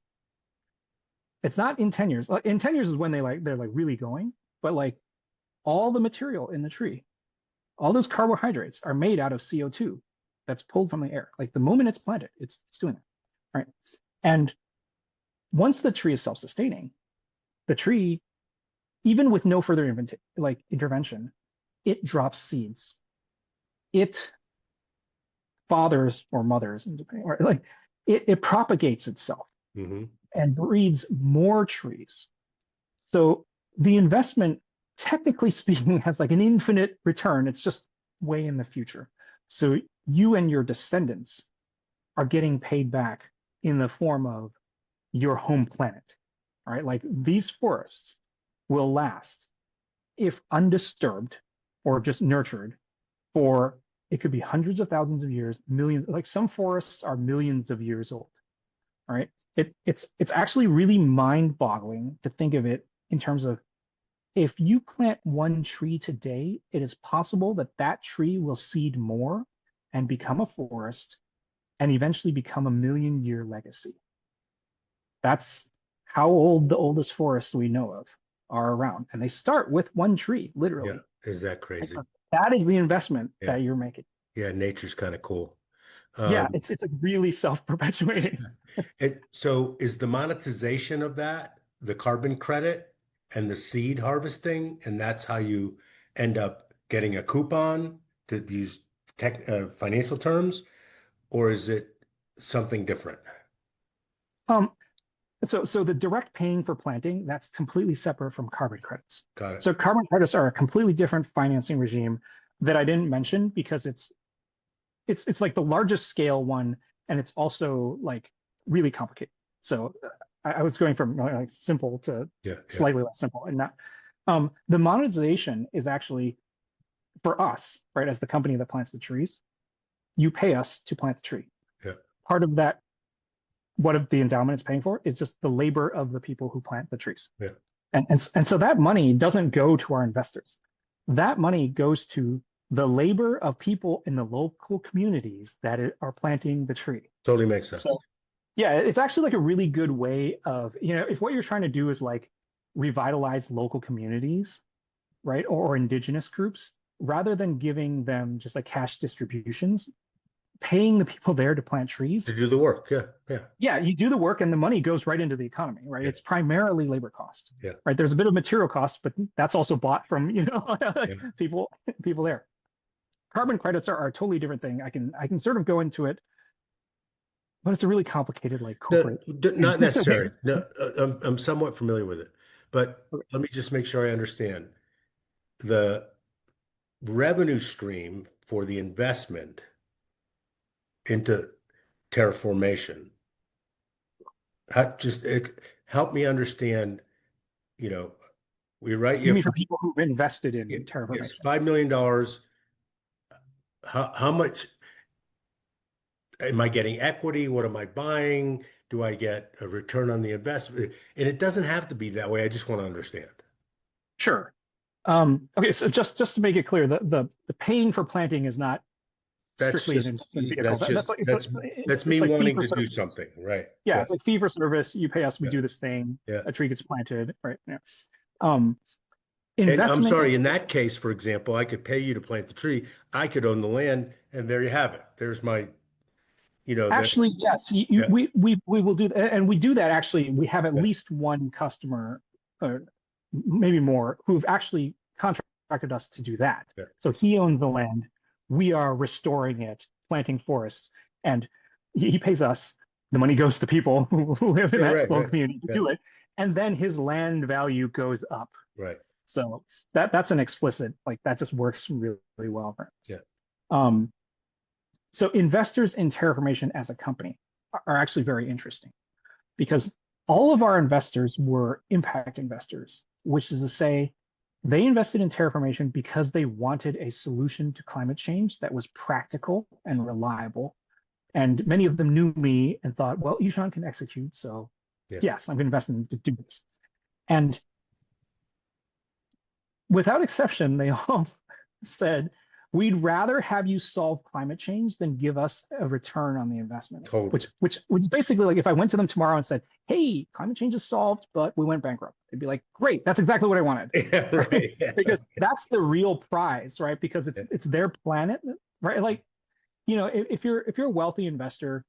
Speaker 2: It's not in 10 years. In 10 years is when they're like really going, but like all the material in the tree, all those carbohydrates are made out of CO2 that's pulled from the air. Like the moment it's planted, it's doing that. Right. And once the tree is self-sustaining, the tree, even with no further intervention, it drops seeds. It fathers or mothers, or like it propagates itself
Speaker 1: Hmm.
Speaker 2: and breeds more trees. So the investment, technically speaking, has like an infinite return. It's just way in the future. So you and your descendants are getting paid back in the form of your home planet. All right. Like these forests will last if undisturbed or just nurtured for it could be hundreds of thousands of years, millions, like some forests are millions of years old. All right. It's actually really mind-boggling to think of it in terms of if you plant one tree today, it is possible that that tree will seed more and become a forest and eventually become a million-year legacy. That's how old the oldest forests we know of are around. And they start with one tree,
Speaker 1: Yeah.
Speaker 2: literally.
Speaker 1: Is that crazy?
Speaker 2: That is the investment
Speaker 1: Yeah.
Speaker 2: that you're making.
Speaker 1: Yeah. Nature's kind of cool.
Speaker 2: Yeah,
Speaker 1: Um,
Speaker 2: it's like really self-perpetuating.
Speaker 1: so is the monetization of that the carbon credit and the seed harvesting, and that's how you end up getting a coupon to use financial terms, or is it something different?
Speaker 2: Um, so the direct paying for planting, that's completely separate from carbon credits.
Speaker 1: Got it.
Speaker 2: So carbon credits are a completely different financing regime that I didn't mention because it's like the largest scale one, and it's also like really complicated. So I was going from like simple to
Speaker 1: Yeah. Yeah.
Speaker 2: slightly less simple, and not the monetization is actually for us, right? As the company that plants the trees, you pay us to plant the tree.
Speaker 1: Yeah.
Speaker 2: Part of that, what the endowment is paying for, is just the labor of the people who plant the trees.
Speaker 1: Yeah.
Speaker 2: And so that money doesn't go to our investors. That money goes to the labor of people in the local communities that are planting the tree.
Speaker 1: Totally makes sense.
Speaker 2: So yeah, it's actually like a really good way of, if what you're trying to do is like revitalize local communities, right, or indigenous groups, rather than giving them just like cash distributions, paying the people there to plant
Speaker 1: To
Speaker 2: trees.
Speaker 1: do the work. Yeah. Yeah.
Speaker 2: Yeah, you do the work and the money goes right into the economy, right?
Speaker 1: Yeah.
Speaker 2: It's primarily labor cost,
Speaker 1: Yeah.
Speaker 2: right? There's a bit of material cost, but that's also bought from,
Speaker 1: Yeah.
Speaker 2: people there. Carbon credits are a totally different thing. I can sort of go into it, but it's a really complicated like
Speaker 1: No,
Speaker 2: corporate.
Speaker 1: not necessary. No, I'm somewhat familiar with it, but let me just make sure I understand the revenue stream for the investment into Terraformation. Just help me understand, you know, we write
Speaker 2: You
Speaker 1: you
Speaker 2: mean for people who've invested in
Speaker 1: yes,
Speaker 2: Terraformation?
Speaker 1: $5 million. How much am I getting equity? What am I buying? Do I get a return on the investment? And it doesn't have to be that way. I just want to understand.
Speaker 2: Sure. Okay, so just to make it clear, the paying for planting is not
Speaker 1: That's
Speaker 2: strictly an
Speaker 1: just
Speaker 2: investment vehicle.
Speaker 1: that's
Speaker 2: That's
Speaker 1: just
Speaker 2: like
Speaker 1: that's me
Speaker 2: it's like fee
Speaker 1: wanting
Speaker 2: for
Speaker 1: to do
Speaker 2: service.
Speaker 1: something, right?
Speaker 2: Yeah,
Speaker 1: Yeah,
Speaker 2: it's like fee for service. You pay us, we
Speaker 1: yeah,
Speaker 2: do this thing.
Speaker 1: yeah.
Speaker 2: A tree gets planted, right? Yeah. Um,
Speaker 1: And I'm
Speaker 2: investment in
Speaker 1: sorry, in that case, for example, I could pay you to plant the tree. I could own the land, and there you have it. There's my, that.
Speaker 2: actually, yes,
Speaker 1: Yeah,
Speaker 2: we will do that, and we do that. Actually, we have at
Speaker 1: yeah,
Speaker 2: least one customer, or maybe more, who've actually contracted us to do that.
Speaker 1: yeah.
Speaker 2: So he owns the land. We are restoring it, planting forests, and he pays us. The money goes to people who live in
Speaker 1: Yeah,
Speaker 2: that
Speaker 1: right,
Speaker 2: local
Speaker 1: right.
Speaker 2: community to
Speaker 1: Yeah,
Speaker 2: do it, and then his land value goes up.
Speaker 1: right.
Speaker 2: So that's an explicit, like that just works really, really well for us.
Speaker 1: Yeah,
Speaker 2: Um, so investors in Terraformation as a company are actually very interesting because all of our investors were impact investors, which is to say they invested in Terraformation because they wanted a solution to climate change that was practical and reliable. And many of them knew me and thought, well, Yishan can execute. So
Speaker 1: yeah.
Speaker 2: yes, I'm going to invest in to do this. And without exception, they all said, we'd rather have you solve climate change than give us a return on the investment.
Speaker 1: Totally.
Speaker 2: Which is basically like if I went to them tomorrow and said, "Hey, climate change is solved, but we went bankrupt," they'd be like, "Great, that's exactly what I wanted,"
Speaker 1: Yeah,
Speaker 2: right?
Speaker 1: right. Yeah.
Speaker 2: Because that's the real prize, right? Because
Speaker 1: Yeah.
Speaker 2: it's their planet, right? Like, if you're a wealthy investor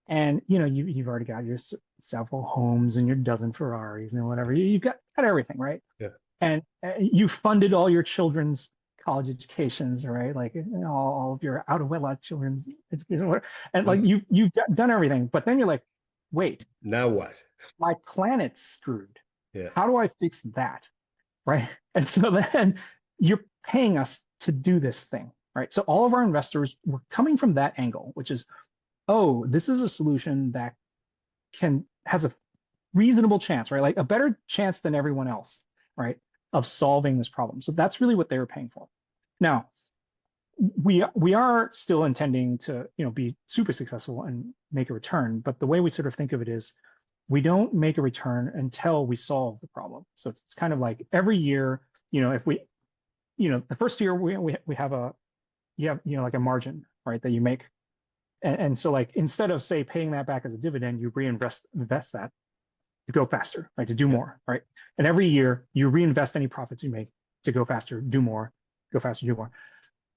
Speaker 2: and you've already got your several homes and your dozen Ferraris and whatever, you've got everything, right?
Speaker 1: Yeah.
Speaker 2: And you funded all your children's college educations, right? Like all of your out of wedlock children's education, and like
Speaker 1: Mhm.
Speaker 2: you've done everything, but then you're like, wait,
Speaker 1: Now what?
Speaker 2: my planet's screwed.
Speaker 1: Yeah.
Speaker 2: How do I fix that, right? And so then you're paying us to do this thing, right? So all of our investors were coming from that angle, which is, oh, this is a solution that has a reasonable chance, right? Like a better chance than everyone else, right? Of solving this problem. So that's really what they were paying for. Now, we are still intending to, be super successful and make a return, but the way we sort of think of it is we don't make a return until we solve the problem. So it's kind of like every year, if we, the first year we have like a margin, right, that you make. And so like instead of say paying that back as a dividend, you invest that to go faster, right? To do
Speaker 1: Yeah.
Speaker 2: more, right? And every year you reinvest any profits you make to go faster, do more, go faster, do more.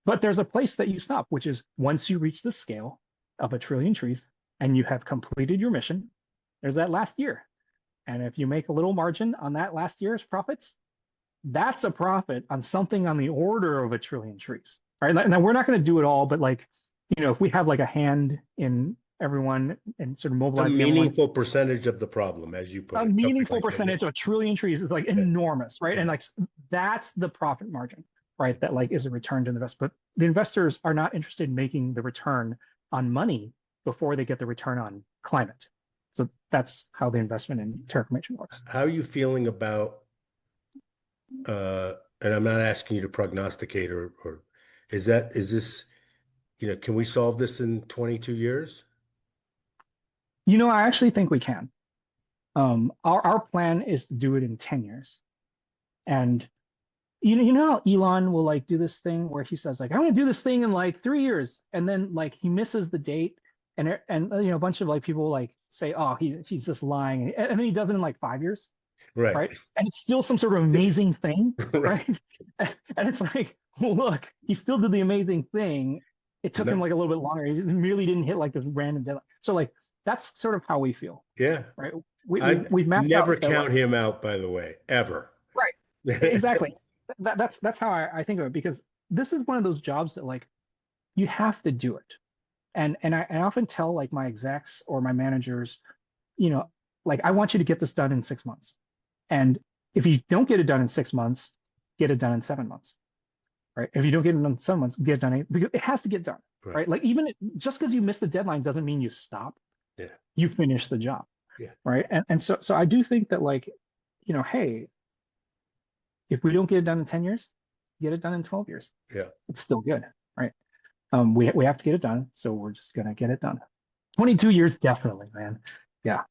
Speaker 2: But there's a place that you stop, which is once you reach the scale of 1 trillion trees and you have completed your mission, there's that last year. And if you make a little margin on that last year's profits, that's a profit on something on the order of 1 trillion trees, right? Now we're not going to do it all, but like, if we have like a hand in everyone and sort of
Speaker 1: It's a
Speaker 2: mobilizing everyone,
Speaker 1: meaningful percentage of the problem, as you put
Speaker 2: a
Speaker 1: it. Something
Speaker 2: meaningful
Speaker 1: like that. Yeah.
Speaker 2: percentage of 1 trillion trees is like
Speaker 1: Yeah.
Speaker 2: enormous, right?
Speaker 1: Yeah.
Speaker 2: And like that's the profit margin, right? That like is a return to the invest. But the investors are not interested in making the return on money before they get the return on climate. So that's how the investment in Terraformation works.
Speaker 1: How are you feeling about, and I'm not asking you to prognosticate or is this, can we solve this in 22 years?
Speaker 2: I actually think we can. Our plan is to do it in 10 years. And how Elon will like do this thing where he says like I'm gonna do this thing in like 3 years, and then like he misses the date, and a bunch of like people like say oh he's just lying, and then he does it in like 5 years,
Speaker 1: Right.
Speaker 2: right? And it's still some sort of amazing thing,
Speaker 1: Right.
Speaker 2: right? And it's like well, look, he still did the amazing thing. It took him
Speaker 1: No,
Speaker 2: like a little bit longer. He just merely didn't hit like this random deadline. So like that's sort of how we feel,
Speaker 1: yeah.
Speaker 2: right? We've mapped
Speaker 1: Never
Speaker 2: out that
Speaker 1: count
Speaker 2: like
Speaker 1: him out, by the way, ever.
Speaker 2: right. Exactly. That's how I think of it because this is one of those jobs that like you have to do it. And I often tell like my execs or my managers, you know, like I want you to get this done in 6 months. And if you don't get it done in 6 months, get it done in 7 months, right? If you don't get it done in 7 months, get it done because it has to get done,
Speaker 1: Right.
Speaker 2: right? Like just because you miss the deadline doesn't mean you stop.
Speaker 1: Yeah.
Speaker 2: You finish the job,
Speaker 1: Yeah.
Speaker 2: right? And so I do think that like, hey, if we don't get it done in 10 years, get it done in 12 years.
Speaker 1: Yeah.
Speaker 2: It's still good, right? We have to get it done, so we're just gonna get it done. 22 years, definitely, man. Yeah.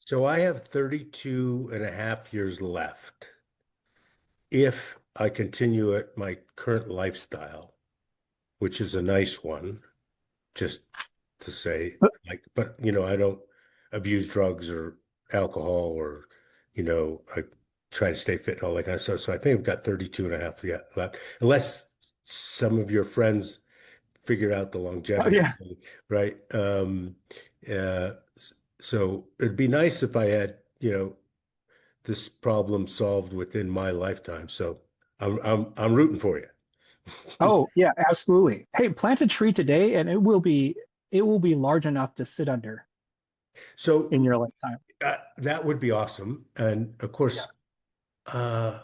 Speaker 1: So I have 32 and a half years left. If I continue at my current lifestyle, which is a nice one, just to say, like, but I don't abuse drugs or alcohol or, I try to stay fit and all that kind of stuff. So I think I've got 32 and a half yet left, unless some of your friends figure out the
Speaker 2: Oh
Speaker 1: longevity
Speaker 2: yeah.
Speaker 1: thing, right? Uh, so it'd be nice if I had, this problem solved within my lifetime. So I'm rooting for you.
Speaker 2: Oh yeah, absolutely. Hey, plant a tree today, and it will be large enough to sit under in
Speaker 1: So
Speaker 2: your lifetime.
Speaker 1: that would be awesome. And of
Speaker 2: Yeah.
Speaker 1: course, uh,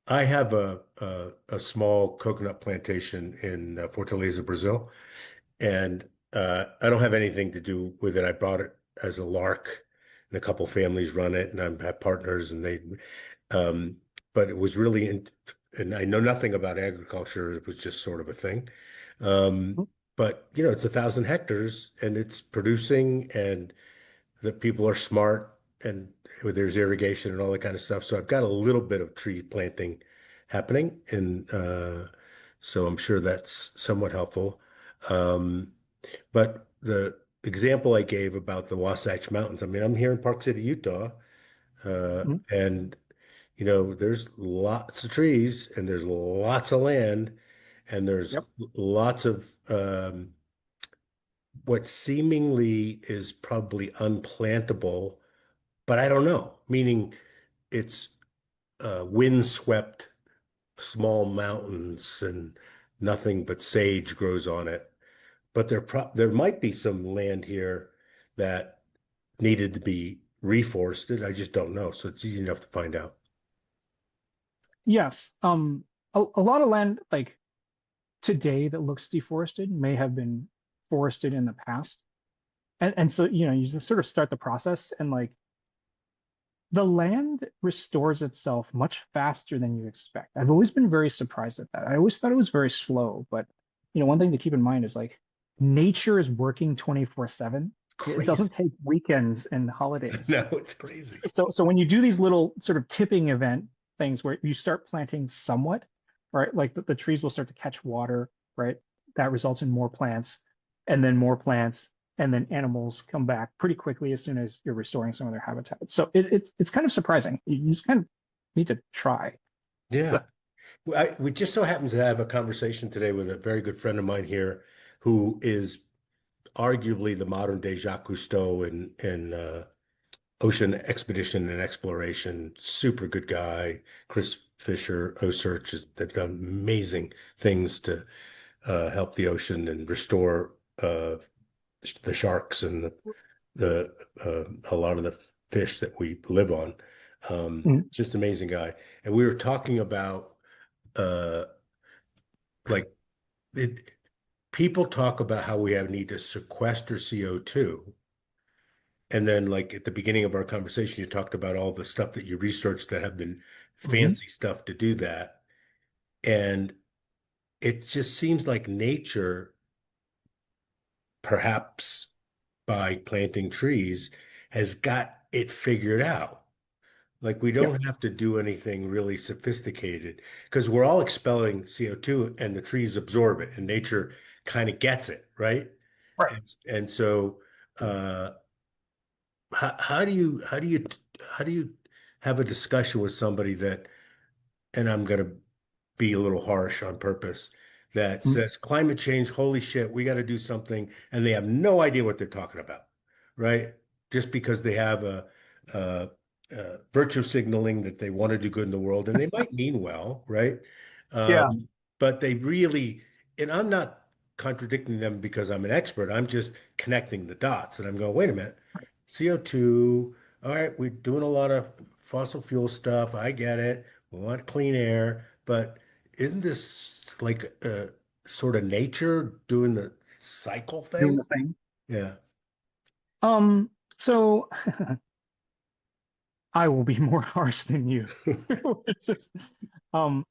Speaker 1: I have a small coconut plantation in Fortaleza, Brazil, and I don't have anything to do with it. I bought it as a lark, and a couple families run it, and I have partners, and um, but it was really and I know nothing about agriculture. It was just sort of a thing. Um, but it's 1,000 hectares, and it's producing, and the people are smart, and there's irrigation and all that kind of stuff. So I've got a little bit of tree planting happening, and So I'm sure that's somewhat helpful. Um, but the example I gave about the Wasatch Mountains, I mean, I'm here in Park City, Utah,
Speaker 2: Mhm.
Speaker 1: and there's lots of trees and there's lots of land and there's
Speaker 2: Yep.
Speaker 1: lots of what seemingly is probably unplantable, but I don't know, meaning it's windswept small mountains and nothing but sage grows on it. But there might be some land here that needed to be reforested. I just don't know. So it's easy enough to find out.
Speaker 2: Yes. A lot of land like today that looks deforested may have been forested in the past. And so, you just sort of start the process and like the land restores itself much faster than you expect. I've always been very surprised at that. I always thought it was very slow, but one thing to keep in mind is like nature is working 24/7. It
Speaker 1: Crazy.
Speaker 2: doesn't take weekends and holidays.
Speaker 1: No, it's crazy.
Speaker 2: So when you do these little sort of tipping event things where you start planting somewhat, right? Like the trees will start to catch water, right? That results in more plants and then more plants and then animals come back pretty quickly as soon as you're restoring some of their habitat. So it's kind of surprising. You just kind of need to try.
Speaker 1: Yeah. We just so happens to have a conversation today with a very good friend of mine here who is arguably the modern day Jacques Cousteau in ocean expedition and exploration. Super good guy. Chris Fisher, OSearch, they've done amazing things to help the ocean and restore the sharks and a lot of the fish that we live on.
Speaker 2: Mm,
Speaker 1: Just amazing guy. And we were talking about uh, like it, people talk about how we have need to sequester CO2. And then, like at the beginning of our conversation, you talked about all the stuff that you researched that have been
Speaker 2: mhm.
Speaker 1: fancy stuff to do that. And it just seems like nature, perhaps by planting trees, has got it figured out. Like we
Speaker 2: Yep.
Speaker 1: don't have to do anything really sophisticated because we're all expelling CO2 and the trees absorb it and nature kind of gets it, right?
Speaker 2: Right.
Speaker 1: And so uh how do you have a discussion with somebody that, and I'm going to be a little harsh on purpose, that
Speaker 2: Mm,
Speaker 1: says climate change, holy shit, we got to do something, and they have no idea what they're talking about, right? Just because they have a virtue signaling that they want to do good in the world, and they might mean well, right?
Speaker 2: yeah.
Speaker 1: But they really, and I'm not contradicting them because I'm an expert. I'm just connecting the dots, and I'm going, wait a minute, CO2. All right, we're doing a lot of fossil fuel stuff. I get it. We want clean air, but isn't this like sort of nature doing the cycle
Speaker 2: Doing
Speaker 1: thing?
Speaker 2: the thing.
Speaker 1: Yeah.
Speaker 2: So I will be more harsh than you. It's just, um,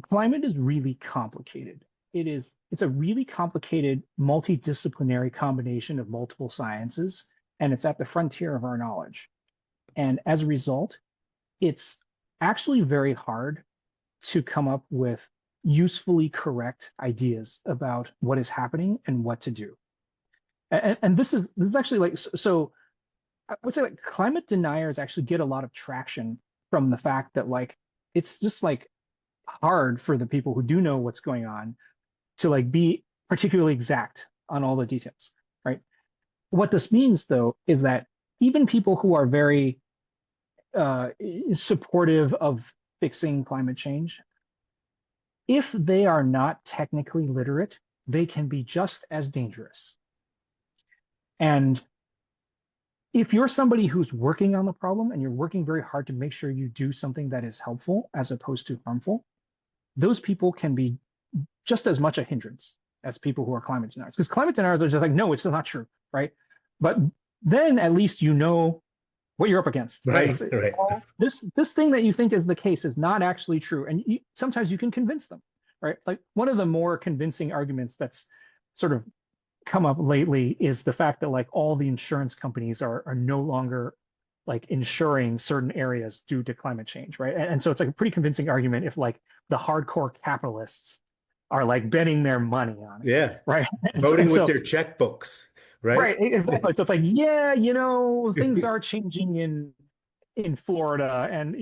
Speaker 2: climate is really complicated. It's a really complicated multidisciplinary combination of multiple sciences, and it's at the frontier of our knowledge. And as a result, it's actually very hard to come up with usefully correct ideas about what is happening and what to do. And this is actually like so I would say like climate deniers actually get a lot of traction from the fact that like it's just like hard for the people who do know what's going on to like be particularly exact on all the details, right? What this means though is that even people who are very uh, supportive of fixing climate change, if they are not technically literate, they can be just as dangerous. And if you're somebody who's working on the problem and you're working very hard to make sure you do something that is helpful as opposed to harmful, those people can be just as much a hindrance as people who are climate deniers. Because climate deniers are just like, no, it's not true, right? But then at least you know what you're up against, right?
Speaker 1: Right, right.
Speaker 2: This thing that you think is the case is not actually true, and sometimes you can convince them, right? Like one of the more convincing arguments that's sort of come up lately is the fact that like all the insurance companies are no longer like insuring certain areas due to climate change, right? And so it's like a pretty convincing argument if like the hardcore capitalists are like betting their money on it,
Speaker 1: Yeah.
Speaker 2: right? And
Speaker 1: Voting with
Speaker 2: so,
Speaker 1: their checkbooks, right?
Speaker 2: right, exactly. So it's like, yeah, things are changing in Florida, and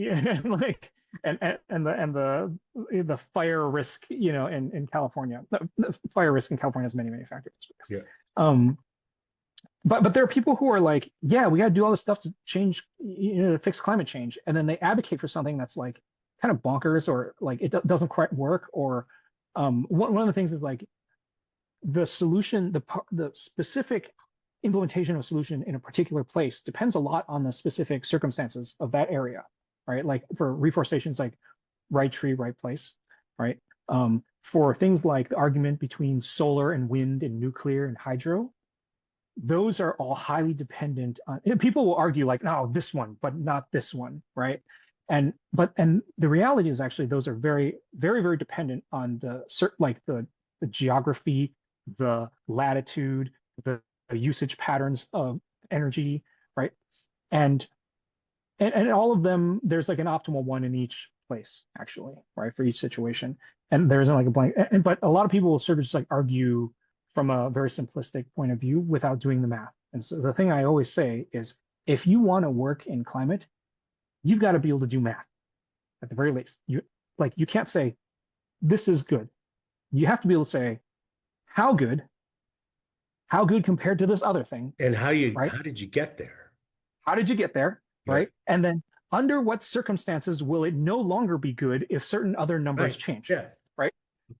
Speaker 2: like and the fire risk, in California. The fire risk in California has many factors.
Speaker 1: Yeah.
Speaker 2: Um, but there are people who are like, yeah, we got to do all this stuff to change, to fix climate change, and then they advocate for something that's like kind of bonkers, or like it doesn't quite work, or one of the things is like the solution, the specific implementation of a solution in a particular place depends a lot on the specific circumstances of that area, right? Like for reforestation, it's like right tree, right place, right? For things like the argument between solar and wind and nuclear and hydro, those are all highly dependent on, people will argue like, no, this one, but not this one, right? And the reality is actually those are very dependent on the geography, the latitude, the usage patterns of energy, right? And and all of them, there's like an optimal one in each place, actually, right, for each situation. And there isn't like a blank. But a lot of people will sort of just like argue from a very simplistic point of view without doing the math. And so the thing I always say is, if you want to work in climate, you've got to be able to do math at the very least. You can't say this is good. You have to be able to say how good, compared to this other thing,
Speaker 1: And
Speaker 2: right?
Speaker 1: how did you get there?
Speaker 2: How did you get there,
Speaker 1: Yeah.
Speaker 2: right? And then under what circumstances will it no longer be good if certain other numbers
Speaker 1: Right.
Speaker 2: change,
Speaker 1: Yeah.
Speaker 2: right?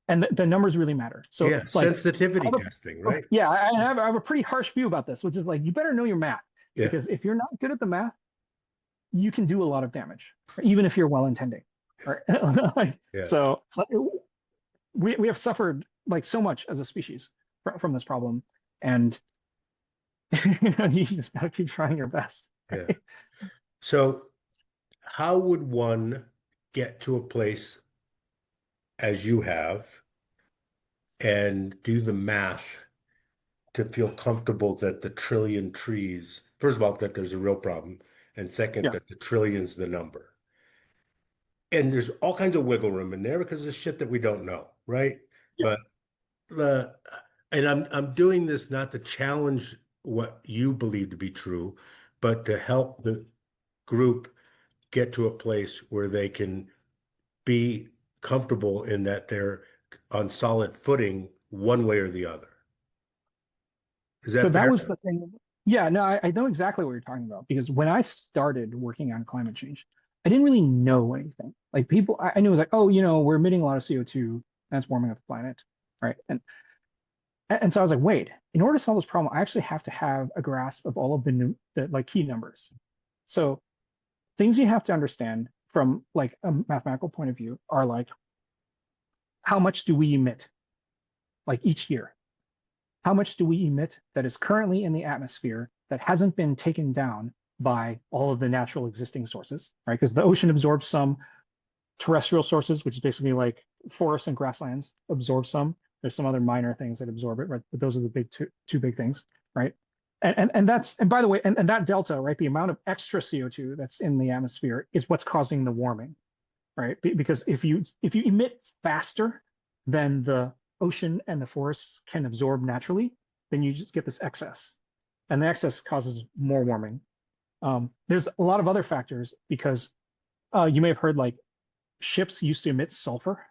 Speaker 2: And the numbers really matter. So
Speaker 1: Yeah.
Speaker 2: like,
Speaker 1: Sensitivity testing, right?
Speaker 2: yeah, I have a pretty harsh view about this, which is like, you better know your math,
Speaker 1: Yeah.
Speaker 2: because if you're not good at the math, you can do a lot of damage, even if you're well intending, right? Like,
Speaker 1: Yeah.
Speaker 2: so we have suffered like so much as a species from this problem, and you just gotta keep trying your best.
Speaker 1: Yeah. So how would one get to a place as you have and do the math to feel comfortable that the trillion trees, first of all, that there's a real problem, and second,
Speaker 2: Yeah,
Speaker 1: that the trillion's the number. And there's all kinds of wiggle room in there because there's shit that we don't know, right?
Speaker 2: yeah.
Speaker 1: But the and I'm doing this not to challenge what you believe to be true, but to help the group get to a place where they can be comfortable in that they're on solid footing one way or the other. Is
Speaker 2: So
Speaker 1: that
Speaker 2: that
Speaker 1: fair?
Speaker 2: was the thing. Yeah, no, I know exactly what you're talking about, because when I started working on climate change, I didn't really know anything. Like people, I knew it was like, oh, we're emitting a lot of CO2, that's warming up the planet, right? And so I was like, wait, in order to solve this problem, I actually have to have a grasp of all of the like key numbers. So things you have to understand from like a mathematical point of view are like, how much do we emit like each year? How much do we emit that is currently in the atmosphere that hasn't been taken down by all of the natural existing sources, right? Because the ocean absorbs some, terrestrial sources, which is basically like forests and grasslands, absorb some. There's some other minor things that absorb it, right? But those are the two big things, right? And by the way, and that delta, right? The amount of extra CO2 that's in the atmosphere is what's causing the warming, right? Because if you emit faster than the ocean and the forests can absorb naturally, then you just get this excess, and the excess causes more warming. There's a lot of other factors, because you may have heard like ships used to emit sulfur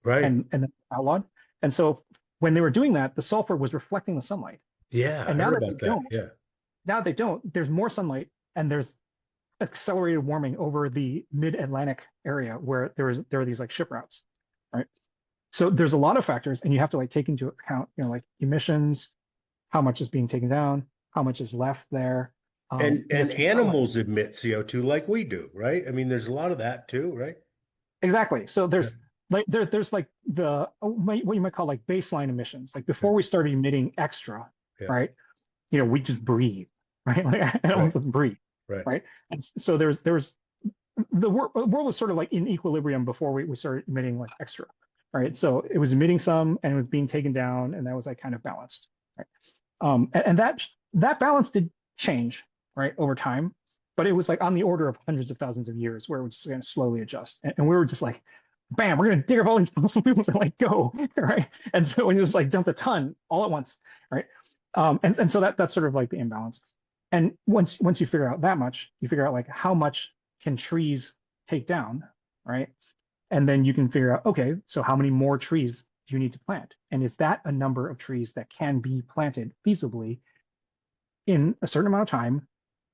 Speaker 1: Right.
Speaker 2: and then outlawed, and so when they were doing that, the sulfur was reflecting the sunlight,
Speaker 1: Yeah, I
Speaker 2: and
Speaker 1: heard about that. Yeah.
Speaker 2: now they don't. There's more sunlight, and there's accelerated warming over the mid-Atlantic area where there are these like ship routes, right? So there's a lot of factors, and you have to like take into account, like emissions, how much is being taken down, how much is left there. You have
Speaker 1: And
Speaker 2: to balance.
Speaker 1: animals emit CO2 like we do, right? I mean, there's a lot of that too, right?
Speaker 2: Exactly. So
Speaker 1: Yeah.
Speaker 2: there's like what you might call like baseline emissions. Like
Speaker 1: Yeah.
Speaker 2: before we started emitting extra,
Speaker 1: Yeah.
Speaker 2: right? We just breathe, right? Like
Speaker 1: Right.
Speaker 2: animals just breathe,
Speaker 1: Right.
Speaker 2: right? And so there's the world was sort of like in equilibrium before we started emitting like extra, right? So it was emitting some and it was being taken down, and that was like kind of balanced, right? And that balance did change, right, over time, but it was like on the order of hundreds of thousands of years where it was just going to slowly adjust, and we were just like, bam, we're gonna dig up all these fossil fuels and like go, right? And so we just like dumped a ton all at once, right? And so that's sort of like the imbalance. And once you figure out that much, you figure out like how much can trees take down, right? And then you can figure out, okay, so how many more trees do you need to plant? And is that a number of trees that can be planted feasibly in a certain amount of time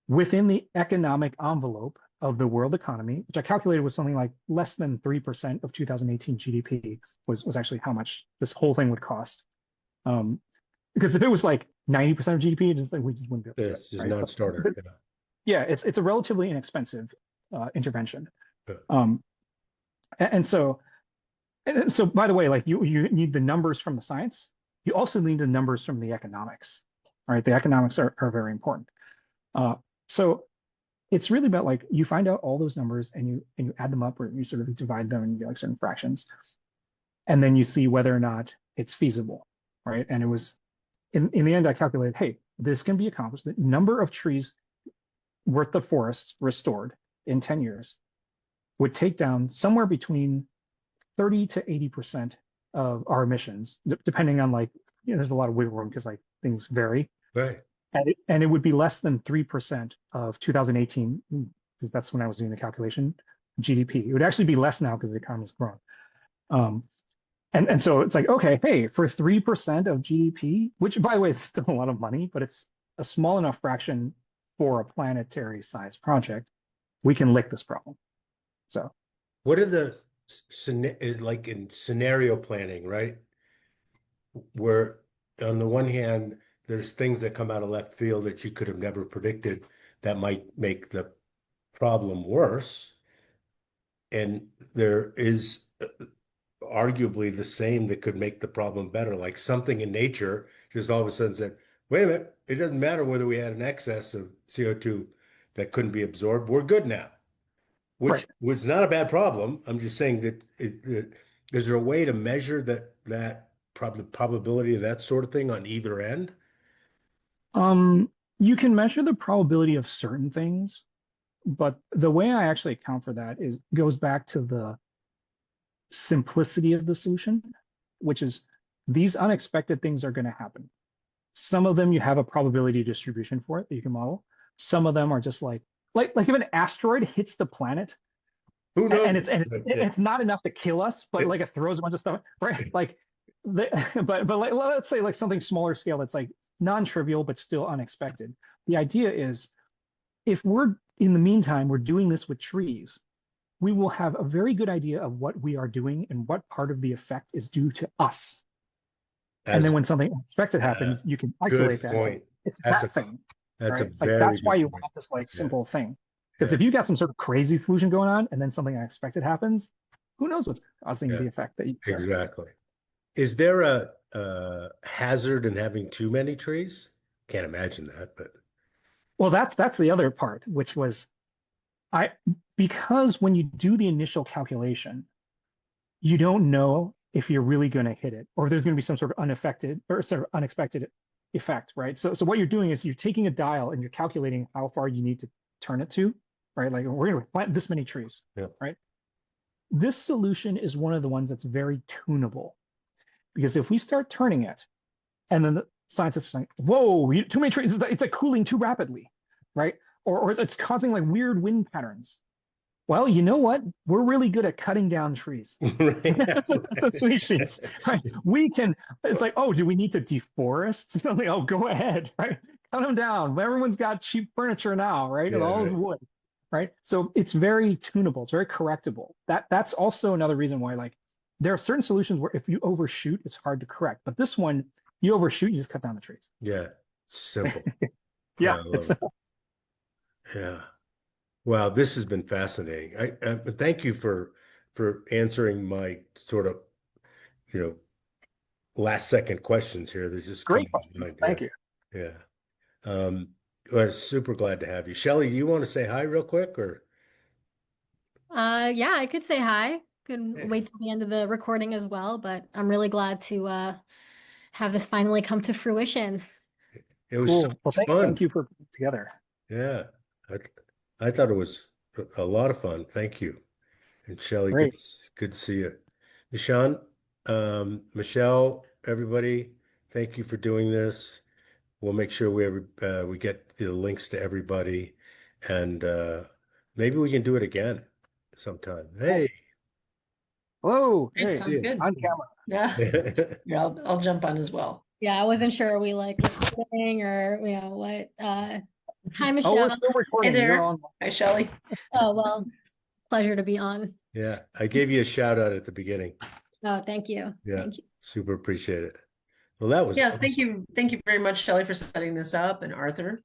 Speaker 2: within the economic envelope of the world economy, which I calculated was something like less than 3% of 2018 GDP was actually how much this whole thing would cost. Because if it was like 90% of GDP, just like we just wouldn't be able to do it,
Speaker 1: It's just
Speaker 2: right?
Speaker 1: non-starter.
Speaker 2: But yeah, it's a relatively inexpensive intervention.
Speaker 1: Yeah.
Speaker 2: And so by the way, like you need the numbers from the science. You also need the numbers from the economics, right? The economics are very important. So it's really about like you find out all those numbers and you add them up or you sort of divide them into like certain fractions, and then you see whether or not it's feasible, right? And it was in the end I calculated, hey, this can be accomplished. The number of trees worth of forests restored in 10 years would take down somewhere between 30 to 80% of our emissions, depending on like, there's a lot of wiggle room because like things vary.
Speaker 1: Right.
Speaker 2: And it would be less than 3% of 2018, because that's when I was doing the calculation, GDP. It would actually be less now because the economy's grown. Um, and so it's like, okay, hey, for 3% of GDP, which by the way is still a lot of money, but it's a small enough fraction for a planetary size project, we can lick this problem. So
Speaker 1: What are the like in scenario planning, right? Where on the one hand, there's things that come out of left field that you could have never predicted that might make the problem worse. And there is arguably the same that could make the problem better. Like something in nature just all of a sudden said, wait a minute, it doesn't matter whether we had an excess of CO2 that couldn't be absorbed. We're good now, which
Speaker 2: right.
Speaker 1: was not a bad problem. I'm just saying that is there a way to measure the probability of that sort of thing on either end?
Speaker 2: You can measure the probability of certain things, but the way I actually account for that is goes back to the simplicity of the solution, which is these unexpected things are going to happen. Some of them you have a probability distribution for it that you can model. Some of them are just like if an asteroid hits the planet
Speaker 1: Who
Speaker 2: and
Speaker 1: knows?
Speaker 2: it's not enough to kill us, but like it throws a bunch of stuff, right? Like but like let's say like something smaller scale that's like non-trivial but still unexpected. The idea is if we're in the meantime we're doing this with trees, we will have a very good idea of what we are doing and what part of the effect is due to us. And
Speaker 1: As
Speaker 2: then when something unexpected
Speaker 1: a
Speaker 2: happens, you can
Speaker 1: good
Speaker 2: isolate that and say,
Speaker 1: point.
Speaker 2: it's
Speaker 1: That's a
Speaker 2: that thing,
Speaker 1: that's a
Speaker 2: right? Like
Speaker 1: very
Speaker 2: that's why
Speaker 1: good
Speaker 2: you
Speaker 1: point.
Speaker 2: want this like
Speaker 1: Yeah,
Speaker 2: simple thing. Because
Speaker 1: yeah,
Speaker 2: if you got some sort of crazy solution going on and then something unexpected happens, who knows what's causing
Speaker 1: yeah,
Speaker 2: the effect that you observe.
Speaker 1: exactly. Is there a hazard in having too many trees? Can't imagine that, but
Speaker 2: Well, that's the other part, which was I because when you do the initial calculation, you don't know if you're really going to hit it or if there's going to be some sort of unaffected or sort of unexpected effect, right? So what you're doing is you're taking a dial and you're calculating how far you need to turn it to, right? Like we're going to plant this many trees,
Speaker 1: yeah.
Speaker 2: right? This solution is one of the ones that's very tunable because if we start turning it and then the scientists are like, whoa, too many trees, it's like cooling too rapidly, right? Or it's causing like weird wind patterns. Well, you know what? We're really good at cutting down trees.
Speaker 1: Right.
Speaker 2: That's a species, right? We can, it's like, oh, do we need to deforest something? Oh, go ahead, right? Cut them down. Everyone's got cheap furniture now, right? And
Speaker 1: Yeah,
Speaker 2: all
Speaker 1: right.
Speaker 2: wood, right? So it's very tunable. It's very correctable. That's also another reason why, like, there are certain solutions where if you overshoot, it's hard to correct. But this one, you overshoot, you just cut down the trees.
Speaker 1: Yeah. Simple. Oh,
Speaker 2: Yeah,
Speaker 1: I
Speaker 2: it's
Speaker 1: love it. Yeah. Wow, this has been fascinating. Thank you for answering my sort of, you know, last second questions here. There's just come
Speaker 2: great
Speaker 1: to
Speaker 2: questions.
Speaker 1: mind. Yeah.
Speaker 2: Thank you.
Speaker 1: Yeah. Well, super glad to have you. Shelley, do you want to say hi real quick or
Speaker 3: Yeah, I could say hi. Could
Speaker 1: hey,
Speaker 3: wait till the end of the recording as well, but I'm really glad to have this finally come to fruition.
Speaker 1: it was so
Speaker 2: Cool. Well,
Speaker 1: much
Speaker 2: thank
Speaker 1: fun.
Speaker 2: you for putting it together.
Speaker 1: Yeah. I I thought it was a lot of fun. Thank you. And Shelley,
Speaker 2: Great.
Speaker 1: good to see you. Yishan, Michelle, everybody, thank you for doing this. We'll make sure we get the links to everybody, and maybe we can do it again sometime. Hey,
Speaker 2: Hello.
Speaker 4: Great,
Speaker 2: Hey,
Speaker 4: sounds good.
Speaker 2: on camera.
Speaker 4: Yeah, yeah, I'll jump on as well.
Speaker 3: Yeah, I wasn't sure are we like recording or what. Hi,
Speaker 2: Oh,
Speaker 3: Michelle.
Speaker 2: we're still
Speaker 4: Hey
Speaker 2: recording. You're
Speaker 4: there.
Speaker 2: on.
Speaker 4: Hi, Shelley.
Speaker 3: Oh, well, pleasure to be on.
Speaker 1: yeah, I gave you a shout out at the beginning.
Speaker 3: Oh, thank you.
Speaker 1: Yeah,
Speaker 3: Thank you.
Speaker 1: super appreciate it. Well, that was
Speaker 4: Yeah,
Speaker 1: awesome.
Speaker 4: thank you very much, Shelley, for setting this up, and Arthur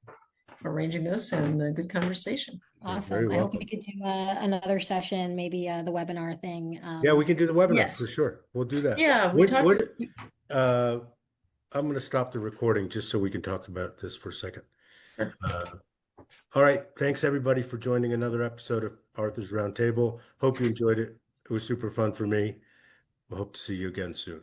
Speaker 4: for arranging this, and a good conversation.
Speaker 1: You're very
Speaker 3: Awesome. I hope we
Speaker 1: welcome.
Speaker 3: could do another session, maybe the webinar thing.
Speaker 1: Yeah, we can do the webinar for
Speaker 4: Yes.
Speaker 1: sure. We'll do that.
Speaker 4: Yeah, we
Speaker 1: What,
Speaker 4: talked.
Speaker 1: what, I'm going to stop the recording just so we can talk about this for a second.
Speaker 4: Sure.
Speaker 1: All right. Thanks everybody for joining another episode of Arthur's Roundtable. Hope you enjoyed it. It was super fun for me. I hope to see you again soon.